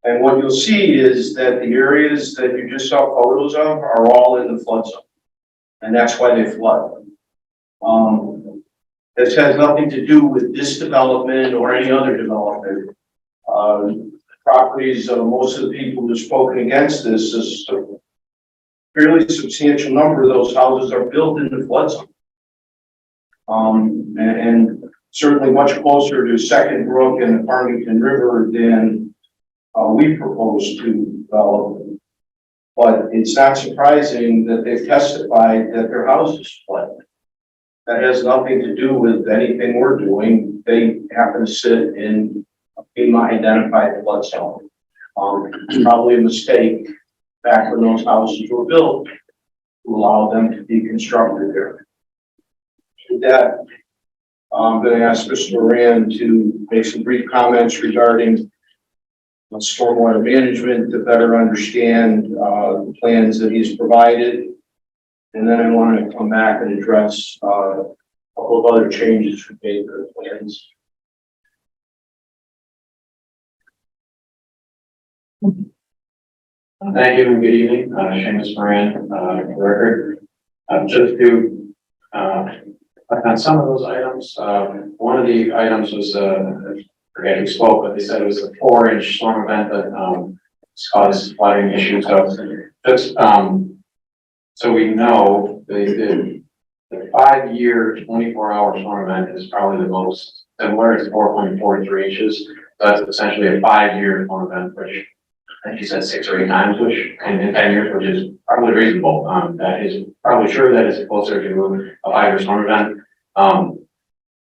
And what you'll see is that the areas that you just saw photos of are all in the flood zone. And that's why they flood. This has nothing to do with this development or any other development. Properties of most of the people who've spoken against this, is a fairly substantial number of those houses are built in the flood zone. And certainly much closer to Second Brook and the Farmington River than we propose to develop. But it's not surprising that they've testified that their house is flooded. That has nothing to do with anything we're doing. They happen to sit in a FEMA identified flood zone. It's probably a mistake back when those houses were built to allow them to be constructed there. With that, I'm going to ask Mr. Moran to make some brief comments regarding stormwater management to better understand the plans that he's provided. And then I want to come back and address a couple of other changes we made to the plans. Thank you and good evening. Seamus Moran, for the record. Just to on some of those items, one of the items was, I forget who spoke, but they said it was a 4-inch storm event that caused flooding issues. So just so we know, the 5-year 24-hour storm event is probably the most similar. It's 4.43 inches. That's essentially a 5-year storm event, which I think you said 6 or 8 times, which in 10 years, which is probably reasonable. That is probably true. That is closer to a 5-year storm event.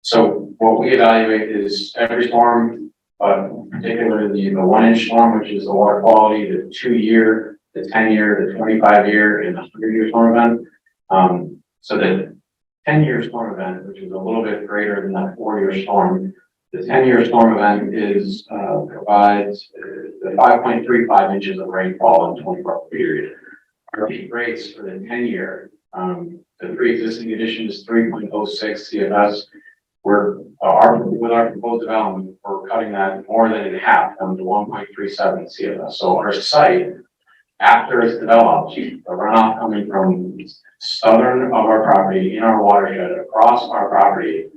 So what we evaluate is every storm, but particularly the 1-inch storm, which is the water quality, the 2-year, the 10-year, the 25-year, and the 100-year storm event. So the 10-year storm event, which is a little bit greater than that 4-year storm, the 10-year storm event provides the 5.35 inches of rainfall in a 24-hour period. Our peak rates for the 10-year, the pre-existing condition is 3.06 CFS. With our proposed development, we're cutting that more than in half, down to 1.37 CFS. So our site, after it's developed, the runoff coming from southern of our property in our watershed across our property,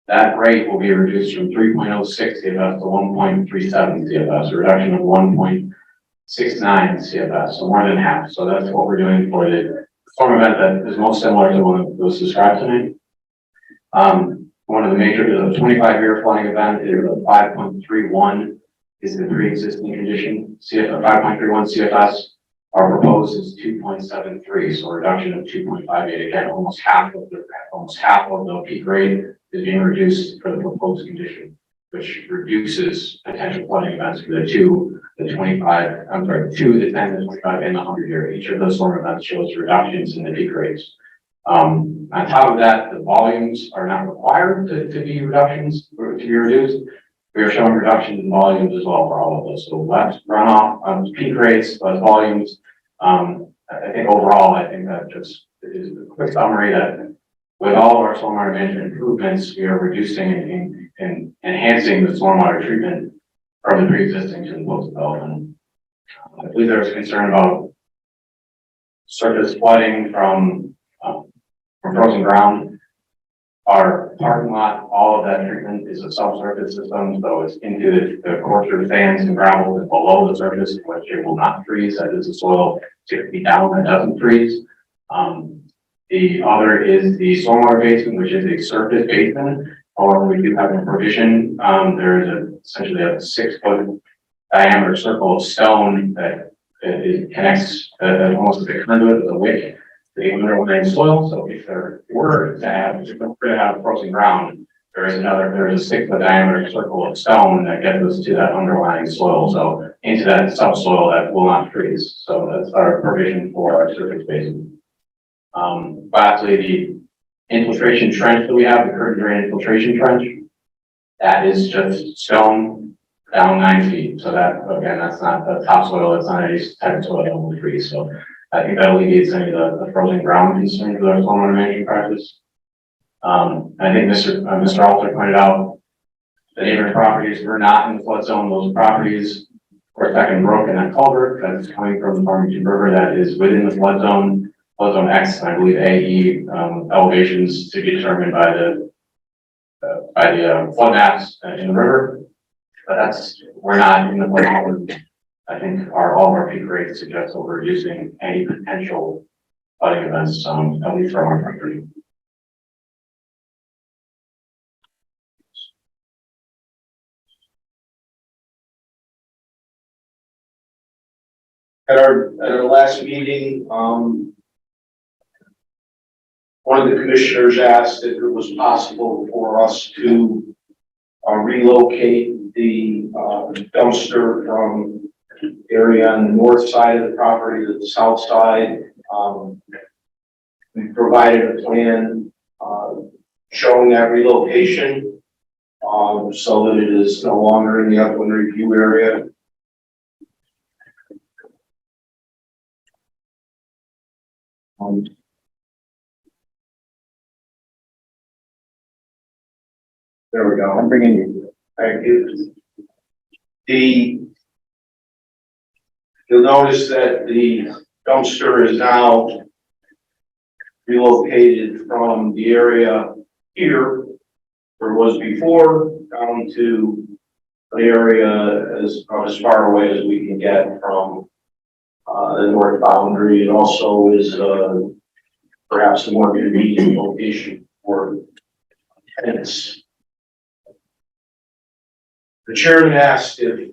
that rate will be reduced from 3.06 CFS to 1.37 CFS, a reduction of 1.69 CFS, so more than half. So that's what we're doing for the storm event that is most similar to one that was described tonight. One of the major, the 25-year flooding event is a 5.31 is the pre-existing condition, 5.31 CFS. Our proposed is 2.73, so a reduction of 2.58. Again, almost half of the peak rate is being reduced for the proposed condition, which reduces potential flooding events for the 2, the 25, I'm sorry, 2, the 10, the 25, and the 100-year. Each of those storm events shows reductions in the peak rates. On top of that, the volumes are not required to be reductions or to be reduced. We are showing reductions in volumes as well for all of those. So less runoff, peak rates, less volumes. I think overall, I think that just is a quick summary that with all of our stormwater management improvements, we are reducing and enhancing the stormwater treatment from the pre-existing to the post-development. I believe there was concern about surface flooding from frozen ground. Our parking lot, all of that treatment is a subsurface system, so it's into the coarser sands and gravel that's below the surface, which it will not freeze. That is the soil 6 feet down that doesn't freeze. The other is the stormwater basement, which is a surface basement. However, we do have a provision. There is essentially a 6-foot diameter circle of stone that it connects almost like a conduit with a wick to the underlying soil. So if there were to have frozen ground, there is a 6-foot diameter circle of stone that gets us to that underlying soil. So into that subsoil that will not freeze. So that's our provision for our surface basement. Lastly, the infiltration trench that we have, the curtain drain infiltration trench, that is just stone down 9 feet. So that, again, that's not the topsoil, that's not any type of soil that will freeze. So I think that alleviates any of the frozen ground concerns with our stormwater management practice. I think Mr. Alter pointed out the neighboring properties were not in the flood zone. Those properties were second brook and that culvert that is coming from the Farmington River that is within the flood zone X, and I believe AE elevations to be determined by the flood maps in the river. But we're not in the flood zone. I think all of our peak rates suggest that we're reducing any potential flooding events, at least from our property. At our last meeting, one of the commissioners asked if it was possible for us to relocate the dumpster from area on the north side of the property to the south side. We provided a plan showing that relocation so that it is no longer in the upland review area. There we go. I'm bringing you. Thank you. You'll notice that the dumpster is now relocated from the area here, where it was before, down to the area as far away as we can get from the north boundary. It also is perhaps a more convenient location for tenants. The chairman asked if,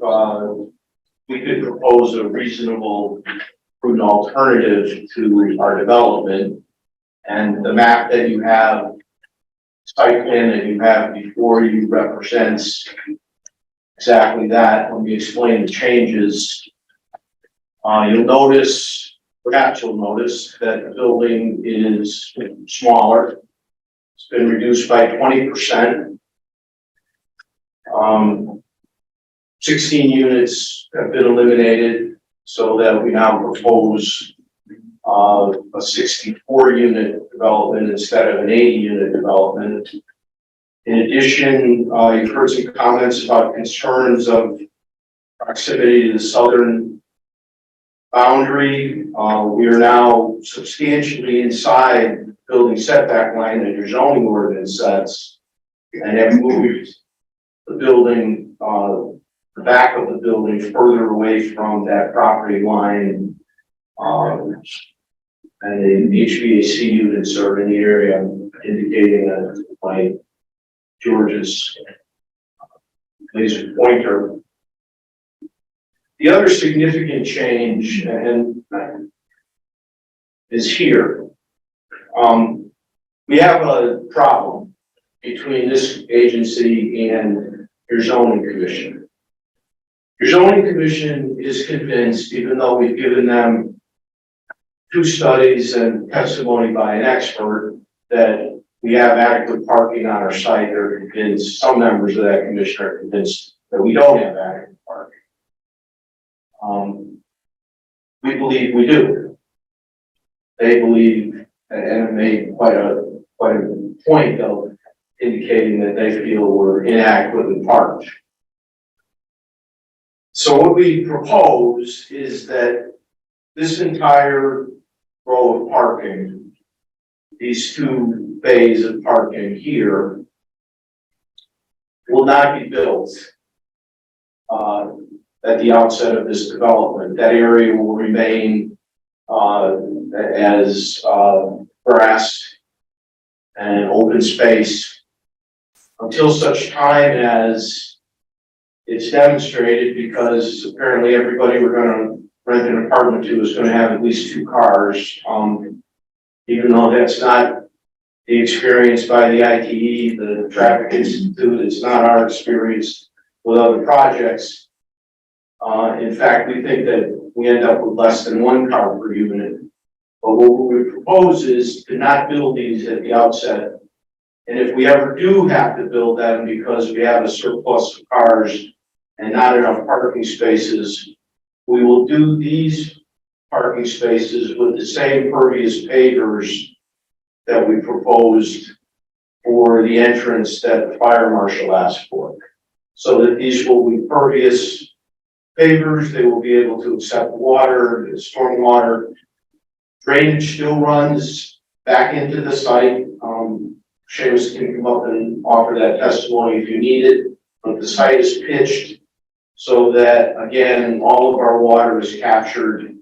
we could propose a reasonable, prudent alternative to our development. And the map that you have, site plan that you have before you represents exactly that. When we explain the changes, you'll notice, perhaps you'll notice that the building is smaller. It's been reduced by 20%. 16 units have been eliminated so that we now propose a 64 unit development instead of an 80 unit development. In addition, you've heard some comments about concerns of proximity to the southern boundary. We are now substantially inside the building setback line that your zoning ordinance sets, and have moved the building, the back of the building further away from that property line. And the HVAC units are in the area, indicating that by George's laser pointer. The other significant change is here. We have a problem between this agency and your zoning commission. Your zoning commission is convinced, even though we've given them 2 studies and testimony by an expert, that we have adequate parking on our site. They're convinced, some members of that commission are convinced that we don't have adequate parking. We believe we do. They believe, and made quite a point of indicating that they feel we're inadequately parked. So what we propose is that this entire row of parking, these 2 bays of parking here, will not be built at the outset of this development. That area will remain as grass and open space until such time as it's demonstrated, because apparently everybody we're going to rent an apartment to is going to have at least 2 cars. Even though that's not the experience by the ITE, the Traffic Institute, it's not our experience with other projects. In fact, we think that we end up with less than 1 car per unit. But what we propose is to not build these at the outset. And if we ever do have to build them because we have a surplus of cars and not enough parking spaces, we will do these parking spaces with the same pervious pavers that we proposed for the entrance that the fire marshal asked for. So that these will be pervious pavers, they will be able to accept water, storm water. Drainage still runs back into the site. Seamus can come up and offer that testimony if you need it, but the site is pitched so that, again, all of our water is captured,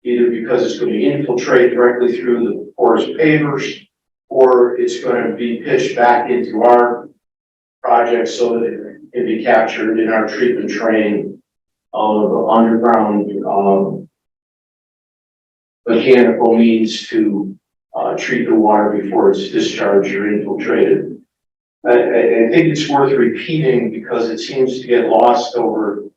either because it's going to infiltrate directly through the porous pavers, or it's going to be pitched back into our project so that it can be captured in our treatment train of underground mechanical means to treat the water before it's discharged or infiltrated. I think it's worth repeating because it seems to get lost over a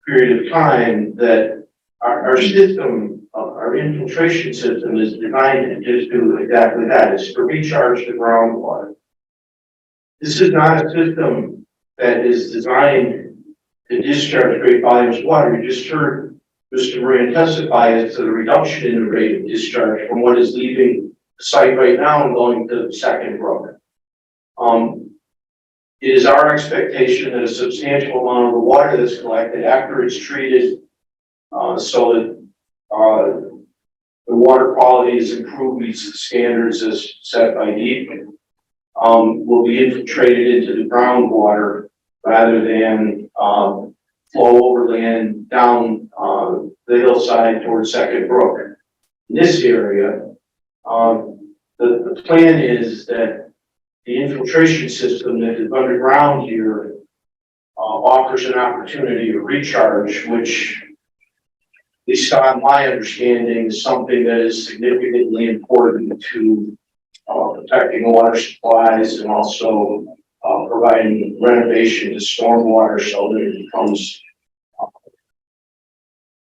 period of time that our system, our infiltration system is designed to just do exactly that. It's to recharge the groundwater. This is not a system that is designed to discharge great volumes of water. You just heard Mr. Moran testify as to the reduction in the rate of discharge from what is leaving the site right now and going to the second brook. It is our expectation that a substantial amount of the water that's collected after it's treated, so that the water quality is improved, meets the standards as set by DEP, will be infiltrated into the groundwater rather than flow overland down the hillside towards Second Brook. In this area, the plan is that the infiltration system that is underground here offers an opportunity to recharge, which, at least on my understanding, is something that is significantly important to protecting water supplies and also providing renovation to stormwater so that it becomes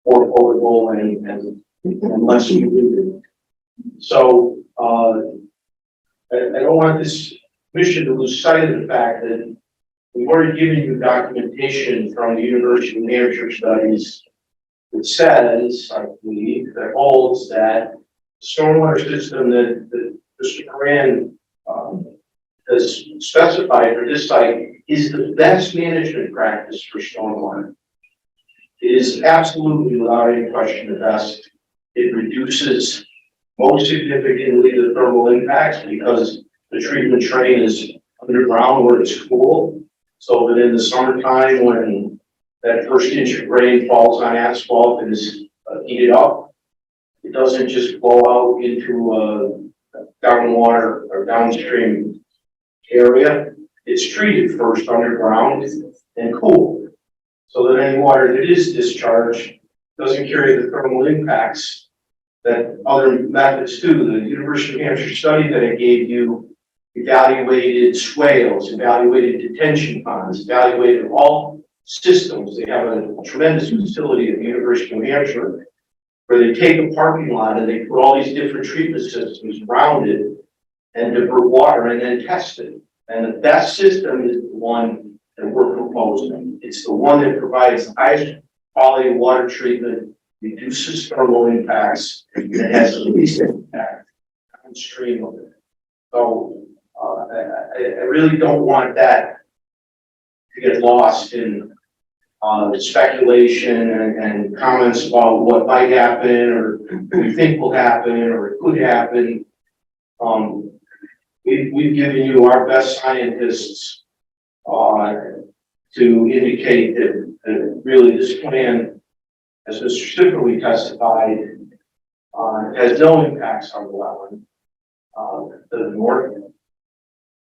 more potable and less polluted. So I don't want this commission to lose sight of the fact that we've already given you documentation from the University of New Hampshire studies that says, I believe, that holds that the stormwater system that Mr. Moran has specified for this site is the best management practice for stormwater. It is absolutely without any question the best. It reduces most significantly the thermal impacts because the treatment train is underground where it's cool. So that in the summertime, when that first inch of rain falls on asphalt and is heated up, it doesn't just flow out into downwater or downstream area. It's treated first underground and cooled, so that any water that is discharged doesn't carry the thermal impacts that other methods do. The University of New Hampshire study that I gave you evaluated swales, evaluated detention ponds, evaluated all systems. They have a tremendous facility at the University of New Hampshire where they take a parking lot and they put all these different treatment systems around it and divert water and then test it. And that system is the one that we're proposing. It's the one that provides the highest quality water treatment, reduces thermal impacts, and has the least impact downstream of it. So I really don't want that to get lost in speculation and comments about what might happen or we think will happen or it could happen. We've given you our best scientists to indicate that really this plan, as Mr. Simsbury testified, has no impacts on the wetland to the north.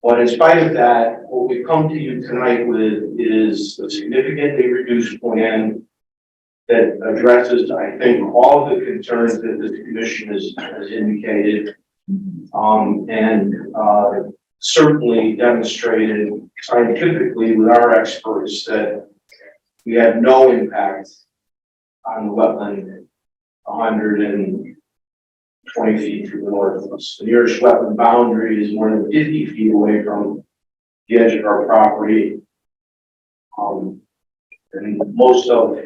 But in spite of that, what we've come to you tonight with is a significantly reduced plan that addresses, I think, all of the concerns that this commission has indicated. Certainly demonstrated scientifically with our experts that we have no impact on the wetland 120 feet to the north of us. The nearest wetland boundary is more than 50 feet away from the edge of our property. And most of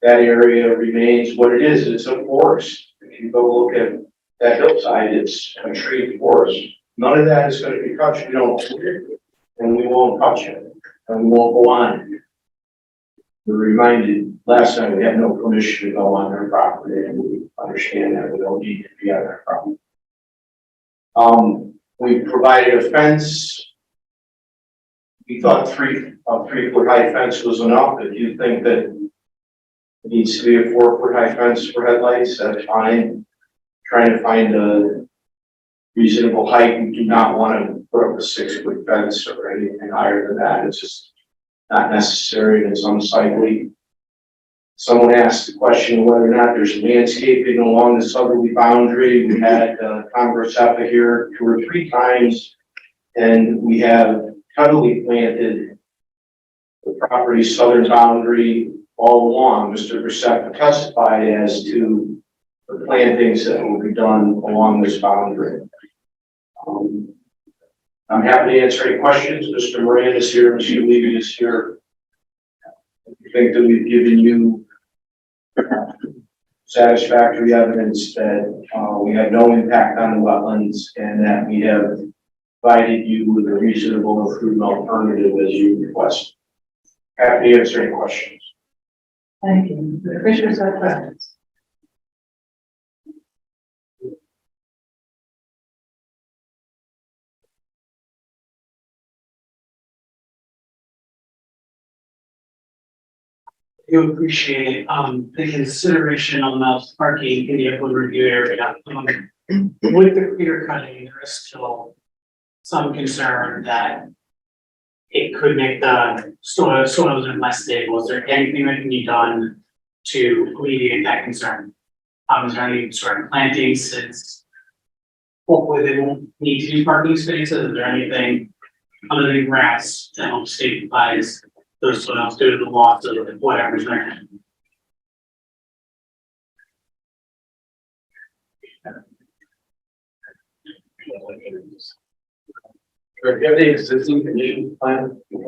that area remains what it is. It's a forest. If you go look at that hillside, it's a tree forest. None of that is going to be touched. We don't, and we won't touch it, and we won't go on. We're reminded last time we had no permission to go on their property, and we understand that we don't need to be on their property. We provided a fence. We thought a 3-foot high fence was enough. If you think that it needs to be a 4-foot high fence for headlights, that's fine. Trying to find a reasonable height. We do not want to put up a 6-foot fence or anything higher than that. It's just not necessary and it's unsightly. Someone asked the question whether or not there's landscaping along the southerly boundary. We had Congress Epa here 2 or 3 times, and we have heavily planted the property's southern boundary all along. Mr. Grissett testified as to the plantings that will be done along this boundary. I'm happy to answer any questions. Mr. Moran is here, Mr. Levy is here. I think that we've given you satisfactory evidence that we have no impact on the wetlands and that we have provided you with a reasonable and prudent alternative as you request. Happy to answer any questions. Thank you. The commissioners have questions. You appreciate the consideration on the parking in the upland review area. With the clear cutting, there is still some concern that it could make the soils less stable. Is there anything that can be done to alleviate that concern? Is there any sort of plantings since hopefully they won't need to do parking spaces? Is there anything other than grass to help stabilize those soils due to the loss of whatever's there? Do you have the existing condition plan? Is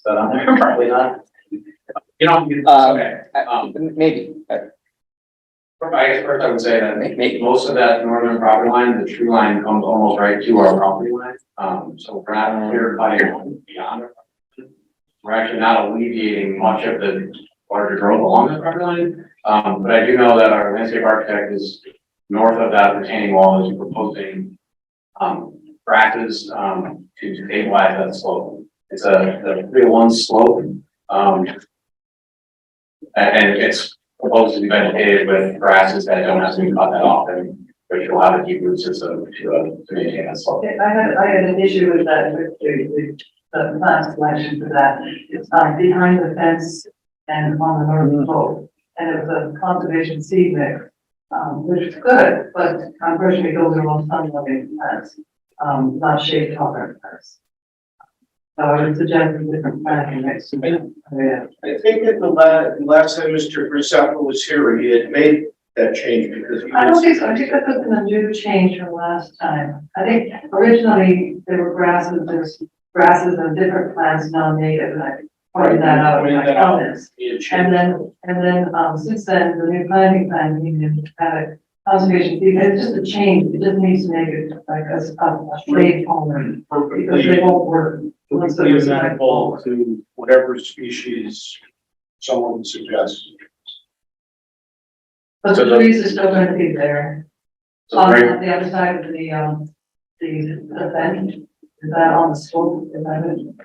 that on there? Probably not. You know, Okay. Maybe, I guess first I would say that most of that northern property line, the tree line comes almost right to our property line. So we're not clear cutting beyond. We're actually not alleviating much of the larger growth along the property line. But I do know that our landscape architect is north of that retaining wall is proposing grasses to stabilize that slope. It's a 3-to-1 slope. And it's proposed to be vegetated with grasses that don't have to be cut that often, which will have a deep root system to maintain that slope. I had an issue with that, with the plant selection for that. It's behind the fence and on the northern slope. And it was a conservation seed mix, which is good, but unfortunately those are all sun-loving plants, not shade tolerant plants. So I would suggest a different planting mix. Yeah. I think that the last time Mr. Grisafo was here, he had made that change because he I don't was. think so. I think that was a new change from last time. I think originally there were grasses, there's grasses and different plants non-native, and I pointed that out in my comments. He had changed. And then, since then, the new planting plan, came in, had a conservation, it's just a change. It just needs to make it like a shade tolerant, because they won't work. Completely amenable to whatever species someone suggests. But So the the- trees are still going to be there. So On right, the other side of the bench, is that on the slope, is that it?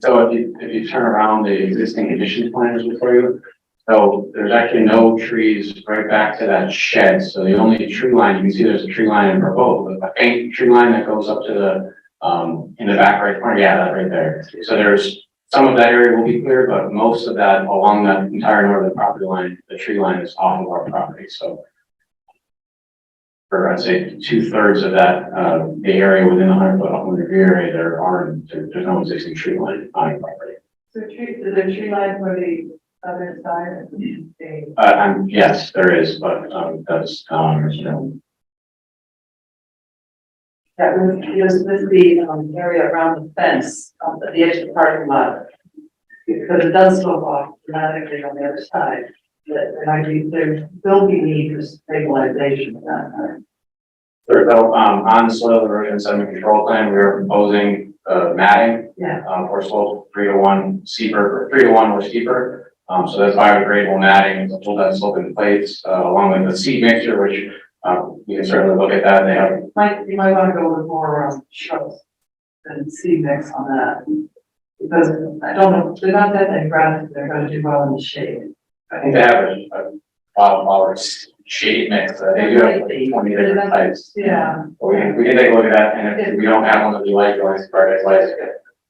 so if you turn around the existing condition plans before you, so there's actually no trees right back to that shed. So the only tree line, you can see there's a tree line in both, a faint tree line that goes up to the in the back right corner, yeah, that right there. So there's some of that area will be clear, but most of that along that entire northern property line, the tree line is off of our property, so. For I'd say 2/3 of that, the area within the 100-foot upland review area, there's no existing tree line on your property. Is there tree line for the other side? Yes, there is, but, that's, you know, That was the area around the fence, the edge of the parking lot. Because it does slope off dramatically on the other side. There will be need for stabilization at that time. so, on the soil erosion sediment control plan, we are proposing, matting, Yeah. for slope 3-to-1 steeper, 3-to-1 or steeper. So that's biodegradable matting to hold that slope in place, along with the seed mixture, which, you can certainly look at that. They have, You might want to go with more shrubs and seed mix on that. Because I don't know, they're not that many grasses, they're going to do well in the shade. I think they have a wildflower shade mix. They do have 20 different types. Yeah. But we can take a look at that, and if we don't have one that we like, we'll start it like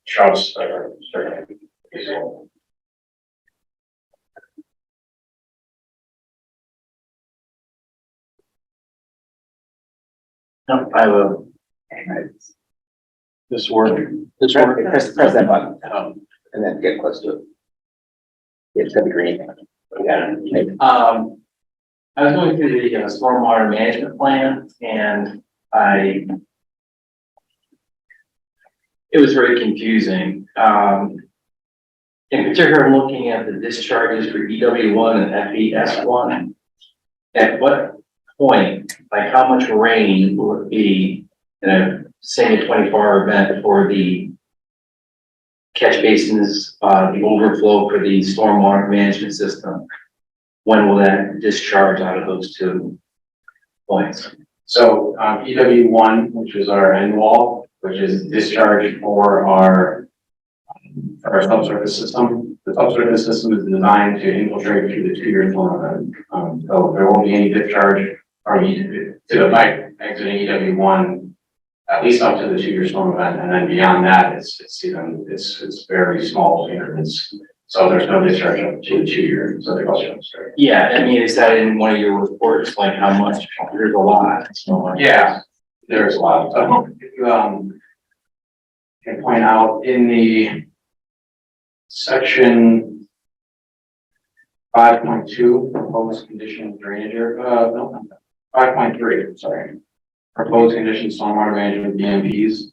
shrubs that are certainly useful. no, I will. This work. Press that button, and then get close to it. Yeah, it's got the green. Yeah. I was going through the stormwater management plan and it was very confusing. In particular, I'm looking at the discharges for EW1 and FES1. At what point, like how much rain will it be in a single 24-hour event for the catch basins, the overflow for the stormwater management system? When will that discharge out of those two points? So, EW1, which is our end wall, which is discharge for our subsurface system. The subsurface system is designed to infiltrate through the 2-year storm event. So there won't be any discharge from to the pipe exiting EW1 at least up to the 2-year storm event, and then beyond that, it's very small increments. So there's no discharge up to the 2-year, so they also. Yeah, I mean, is that in one of your reports, like how much? There's a lot. So, Yeah, there's a lot. So if you, can point out in the section 5.2, proposed condition drainage area, no, 5.3, sorry. Proposed conditions stormwater management BMPs.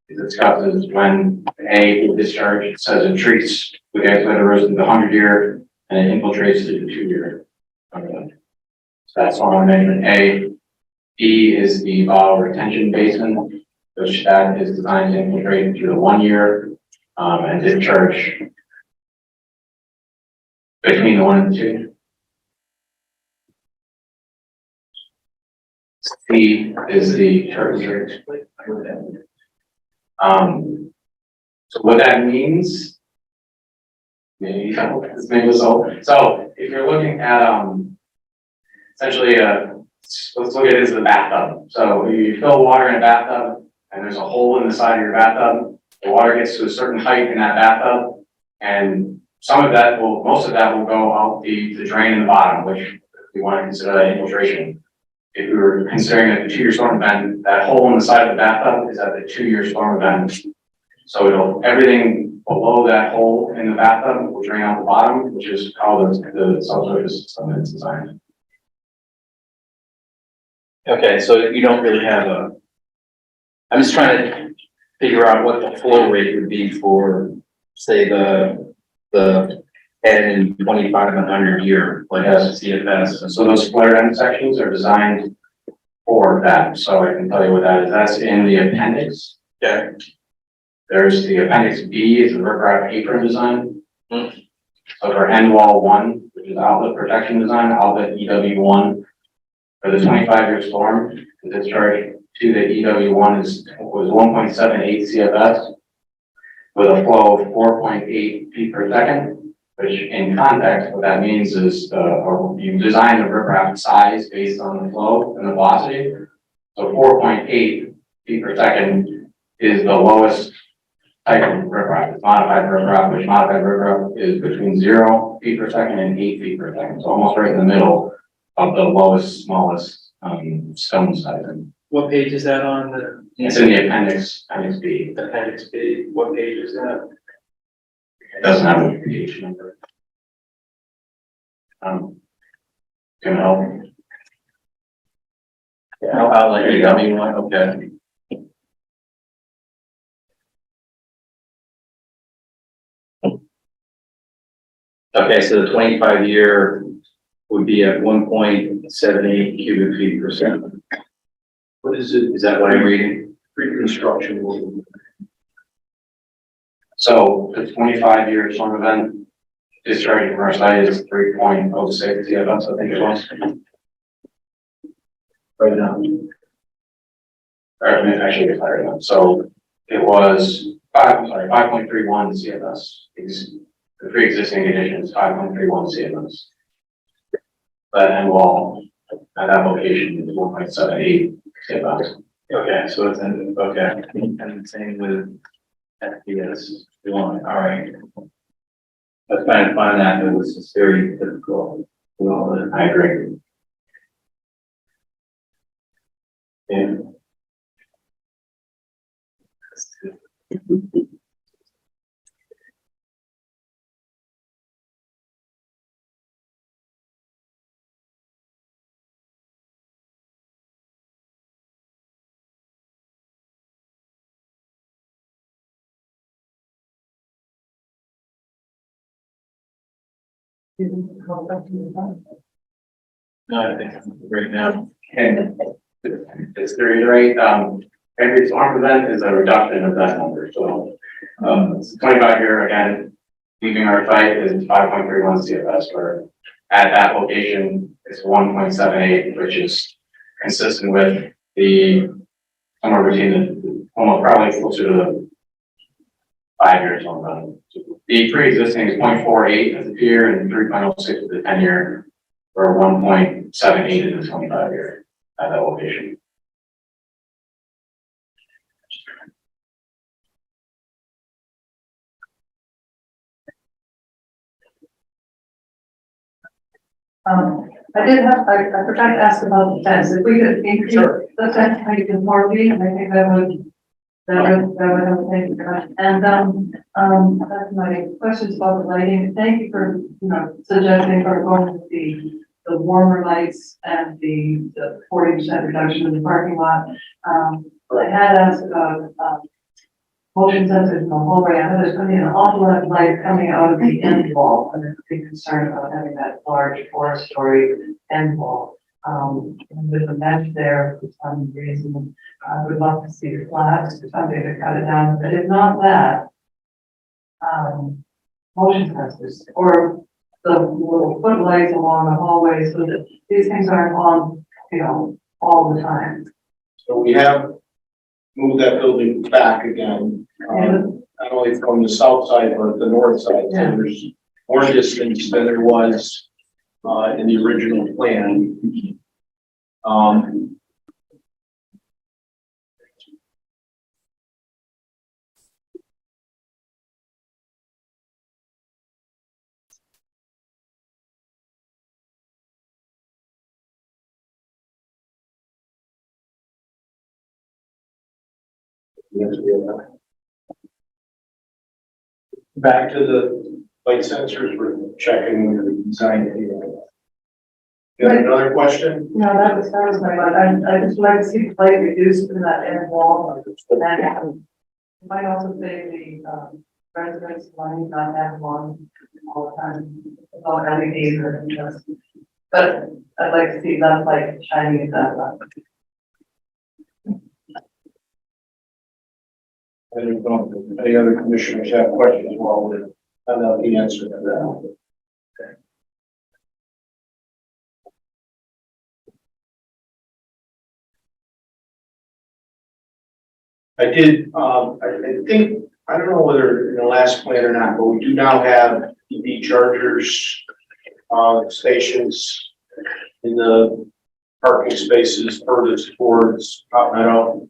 It discusses when A discharge, it says it treats the gas that arose in the 100-year and it infiltrates through the 2-year. So that's stormwater management A. B is the bottle retention basin, which that is designed to infiltrate through the 1-year and discharge between the 1 and the 2. C is the tertiary. So what that means, maybe so if you're looking at essentially let's look at it as the bathtub. So you fill water in a bathtub and there's a hole in the side of your bathtub. The water gets to a certain height in that bathtub, and most of that will go out the drain in the bottom, which we want to consider that infiltration. If we were considering a 2-year storm event, that hole in the side of the bathtub is at the 2-year storm event. So everything below that hole in the bathtub will drain out the bottom, which is how the subsurface system is designed. okay, so you don't really have I'm just trying to figure out what the flow rate would be for, say, the 10 and 25 and 100-year, like CFS. So those flared end sections are designed for that. So I can tell you what that is. That's in the appendix. Okay. There's the appendix B is the riprap apron design. Hmm. So for end wall 1, which is outlet protection design, outlet EW1, for the 25-year storm, the discharge to the EW1 was 1.78 CFS with a flow of 4.8 feet per second, which in context, what that means is you design the riprap size based on the flow and the velocity. So 4.8 feet per second is the lowest type of riprap. It's modified riprap, which modified riprap is between 0 feet per second and 8 feet per second. So almost right in the middle of the lowest, smallest stone size. What page is that on? It's in the appendix B. Appendix B. What page is that? It doesn't have a page number. Can help. Yeah, I'll let you tell me one. Okay. Okay, so the 25-year would be at 1.78 cubic feet per second. What is it? Is that what I'm reading? Pre-construction. So the 25-year storm event discharging from our site is 3.06 CFS, I think it was. Right now. Or I mean, actually, it's higher than that. So it was 5.31 CFS. The pre-existing condition is 5.31 CFS. That end wall at that location is 1.78 CFS. Okay, so it's in, okay, and the same with FPS one, all right. I was trying to find that, it was just very difficult. Well, I agree. yeah. No, I think right now. And just to reiterate, every storm event is a reduction of that number. So 25 here again, leaving our site is 5.31 CFS, where at that location it's 1.78, which is consistent with the somewhere between the almost probably closer to the 5 years storm event. The pre-existing is 0.48 at the pier and 3.06 at the 10-year, or 1.78 in the 25-year at that location. I forgot to ask about the fence, if we could increase the fence height to 4 feet, I think that would help, thank you very much. And, that's my questions about the lighting, thank you for, suggesting or going with the warmer lights and the 40% reduction in the parking lot. I had asked about, motion sensors in the hallway. I know there's going to be an awful lot of light coming out of the end wall. I'm a big concern about having that large 4-story end wall. And with the mesh there for some reason, I would love to see the flat, something to cut it down. But if not that, motion sensors or the little footlights along the hallway so that these things aren't on, all the time. So we have moved that building back again, not only from the south side, but the north side. So there's more distance than there was, in the original plan. Back to the light sensors, we're checking the design. You have another question? No, that was my one. I just like to see the light reduced in that end wall. And it might also save the residents money not have them on all the time. All LEDs or just, but I'd like to see that light shining in that light. Any other commissioners have questions while we're about the answer to that? I did, I think, I don't know whether in the last plan or not, but we do now have EV chargers, stations in the parking spaces furthest towards Hot Meadow.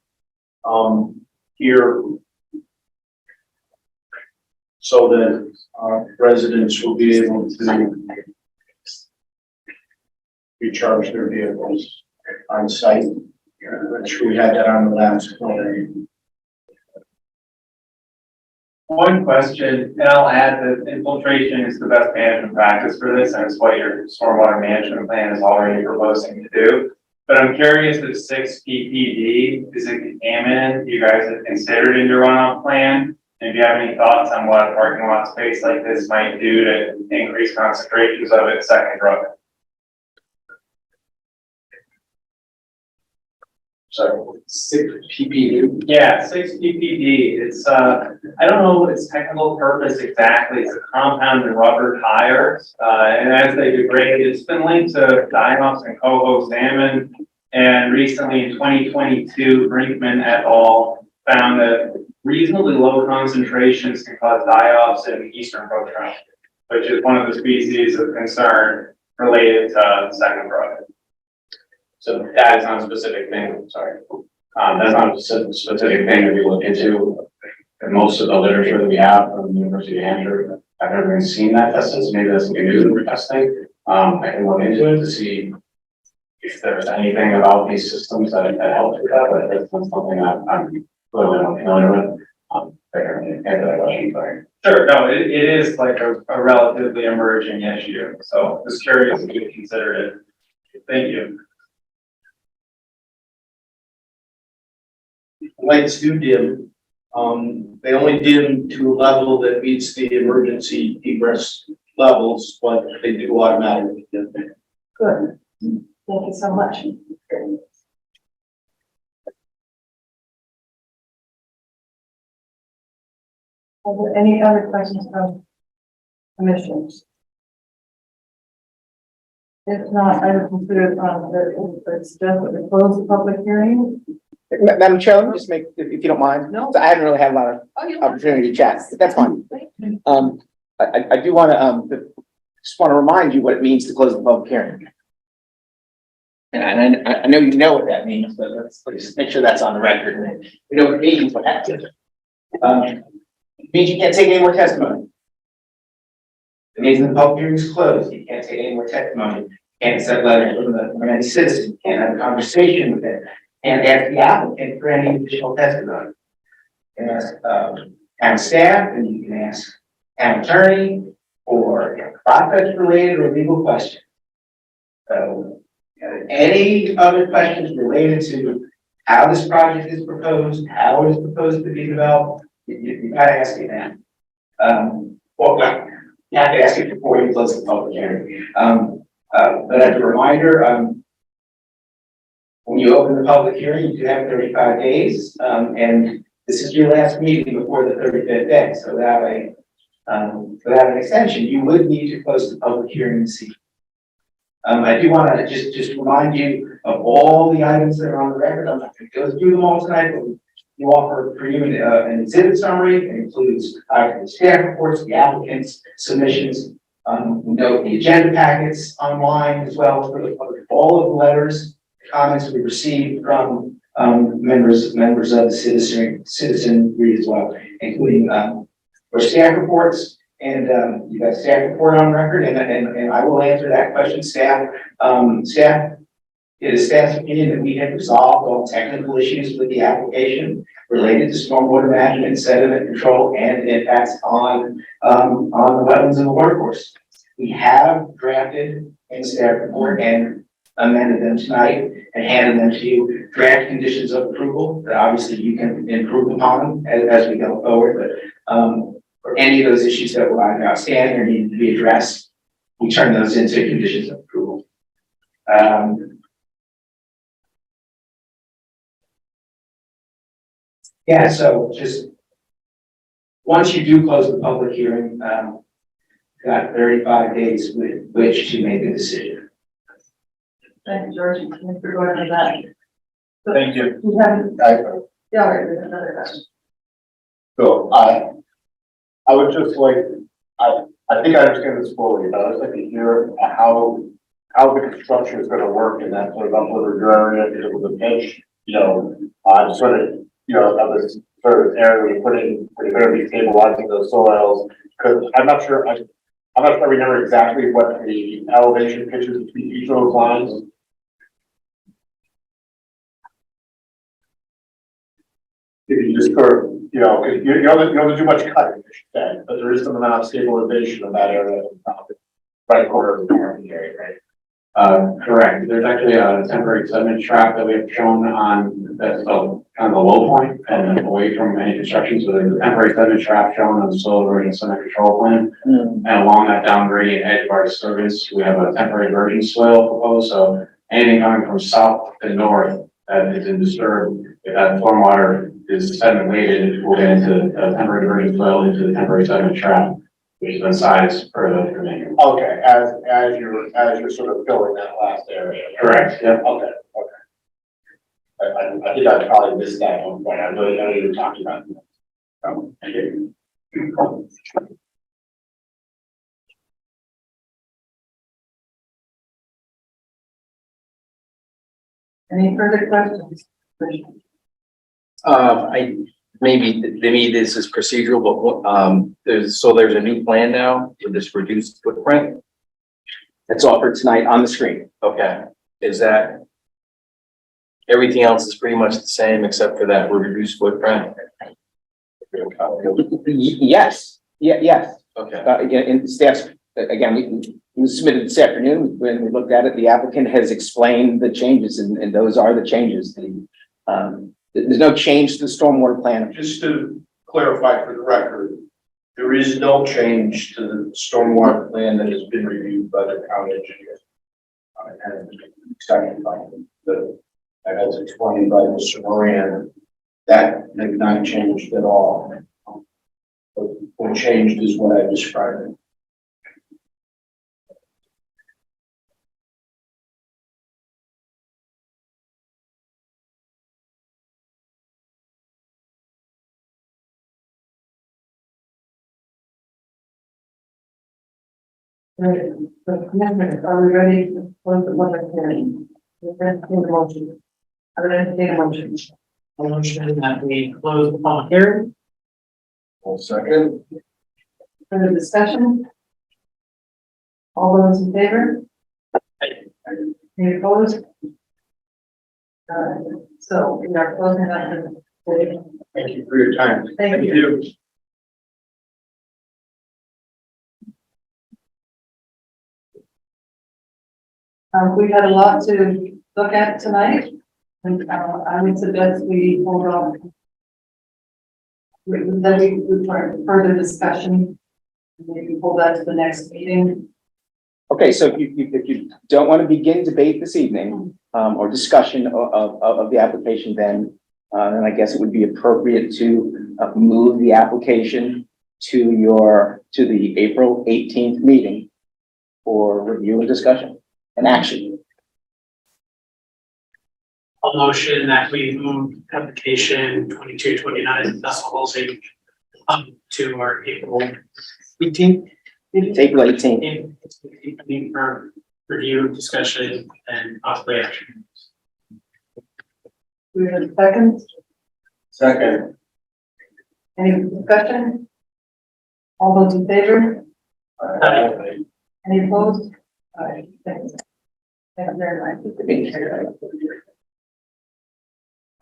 Here, so that residents will be able to recharge their vehicles on site. I'm sure we had that on the last plan. One question, and I'll add that infiltration is the best management practice for this, and it's what your stormwater management plan is already proposing to do. But I'm curious if 6 ppd is a contaminant you guys have considered in your runoff plan? And if you have any thoughts on what a parking lot space like this might do to increase concentrations of its second drug? So 6 ppd. Yeah, 6 ppd. It's I don't know its technical purpose exactly. It's a compound in rubber tires, and as they degrade, it's been linked to die-offs and coho salmon. And recently, in 2022, Brinkman et al. Found that reasonably low concentrations can cause die-offs in eastern brook trout, which is one of the species of concern related to the second drug. So that is not a specific thing, sorry. That's not a specific thing that we look into. And most of the literature that we have from the University of Hampshire, I've never even seen that tested, so maybe that's something new that we're testing. I can look into it to see if there's anything about these systems that help with that, but that's not something I'm really not familiar with. Fair, answer that question, sorry. Sure, no, it is like a relatively emerging issue, so just curious if you considered it. Thank you. Lights do dim. They only dim to a level that meets the emergency egress levels, but they do automatically dim. Good. Thank you so much. Are there any other questions from commissioners? If not, I would consider it's just that we close the public hearing. Madam Chair, let me just make, if you don't mind. No. So I haven't really had a lot of opportunity to chat. That's fine. I do want to, just want to remind you what it means to close the public hearing. And I know you know what that means, but let's just make sure that's on the record. And we know what it means, what happens. It means you can't take any more testimony. It means the public hearing is closed. You can't take any more testimony. can't accept letters from any citizen, can't have a conversation with them, can't ask the applicant for any additional testimony. You can ask, town staff, and you can ask town attorney, or process related or legal question. So, any other questions related to how this project is proposed, how it is proposed to be developed, you gotta ask it now. Well, you have to ask it before you close the public hearing. But as a reminder, when you open the public hearing, you do have 35 days, and this is your last meeting before the 35th day. So without an extension, you would need to close the public hearing this evening. I do want to just remind you of all the items that are on the record. I'm not going to go through them all tonight, but you offer for you an exhibit summary. It includes the staff reports, the applicants' submissions. We note the agenda packets online as well for all of the letters, comments we received from members of the citizenry as well, including for staff reports. And you got staff report on record, and I will answer that question. It is staff's opinion that we have resolved all technical issues with the application related to stormwater management, sediment control, and impacts on the wetlands and the watercourse. We have drafted in the staff report and amended them tonight and handed them to you. Draft conditions of approval that obviously you can improve upon as we go forward, but for any of those issues that were either outstanding or needed to be addressed, we turn those into conditions of approval. Yeah, so just once you do close the public hearing, you've got 35 days with which to make a decision. Thank you, George. Thank you for going on that. Thank you. You have, yeah, all right, there's another question. So I would just like, I think I understand this fully, but I would like to hear how the construction is gonna work in that sort of upland area, if it was a pinch, sort of, of this sort of area we put in, we're gonna be stabilizing those soils. Cause I'm not sure I remember exactly what the elevation pitches between each of those lines. If you just sort of, cause you don't do much cutting, I should say, but there is some amount of stabilization of that area, right corner of the parking area, right? Correct. There's actually a temporary sediment trap that we have shown on that's kind of the low point and away from any construction. So there's a temporary sediment trap shown on the soil erosion sediment control plan. And along that down gradient edge of our disturbance, we have a temporary virgin soil proposed. So anything coming from south to north that is in disturbed, if that stormwater is sediment weighted, we'll get into a temporary virgin soil into the temporary sediment trap, which has been sized per the remainder. Okay, as you're sort of filling that last area. Correct, yeah. Okay. I think I probably missed that one point. I know you were talking about. Thank you. Any further questions? Maybe this is procedural, but there's a new plan now with this reduced footprint. That's offered tonight on the screen. Okay, is that everything else is pretty much the same except for that reduced footprint? Yes, yes. Okay, In staff's, again, we submitted this afternoon. When we looked at it, the applicant has explained the changes, and those are the changes. There's no change to the stormwater plan. Just to clarify for the record, there is no change to the stormwater plan that has been reviewed by the town engineer. And second by as explained by Mr. Moran, that has not changed at all. What changed is what I described. Right, so, are we ready to close the public hearing? We're going to take a motion. I'm going to take a motion. A motion that we close the public hearing. One second. Further discussion? All those in favor? Any opposed? So we are closing out the. Thank you for your time. Thank you. We've had a lot to look at tonight, and I would suggest we hold off. Then we further discussion, maybe pull that to the next meeting. Okay, so if you don't want to begin debate this evening, or discussion of the application, then I guess it would be appropriate to move the application to the April 18th meeting for review and discussion and action. A motion that we move application 2229 Vessel Housing to our April 18th. It's April 18th. For review, discussion, and possibly action. We have a second. Second. Any discussion? All those in favor? Any opposed? Aye. Thanks. Thank you very much.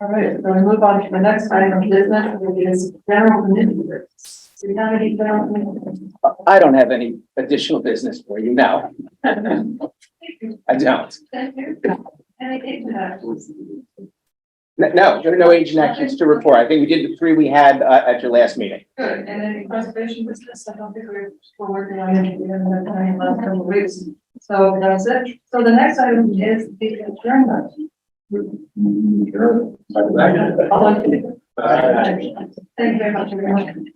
All right, so we move on to the next item of business, which is general committees. Do we have any general committees? I don't have any additional business for you now. I don't. Thank you. Any agent actions? No, there are no agent actions to report. I think we did the 3 we had at your last meeting. Good, and any conservation business, I don't think we're working on it, we haven't had time last couple of weeks, so that's it. So the next item is the adjournment. All in favor? Thank you very much, everyone.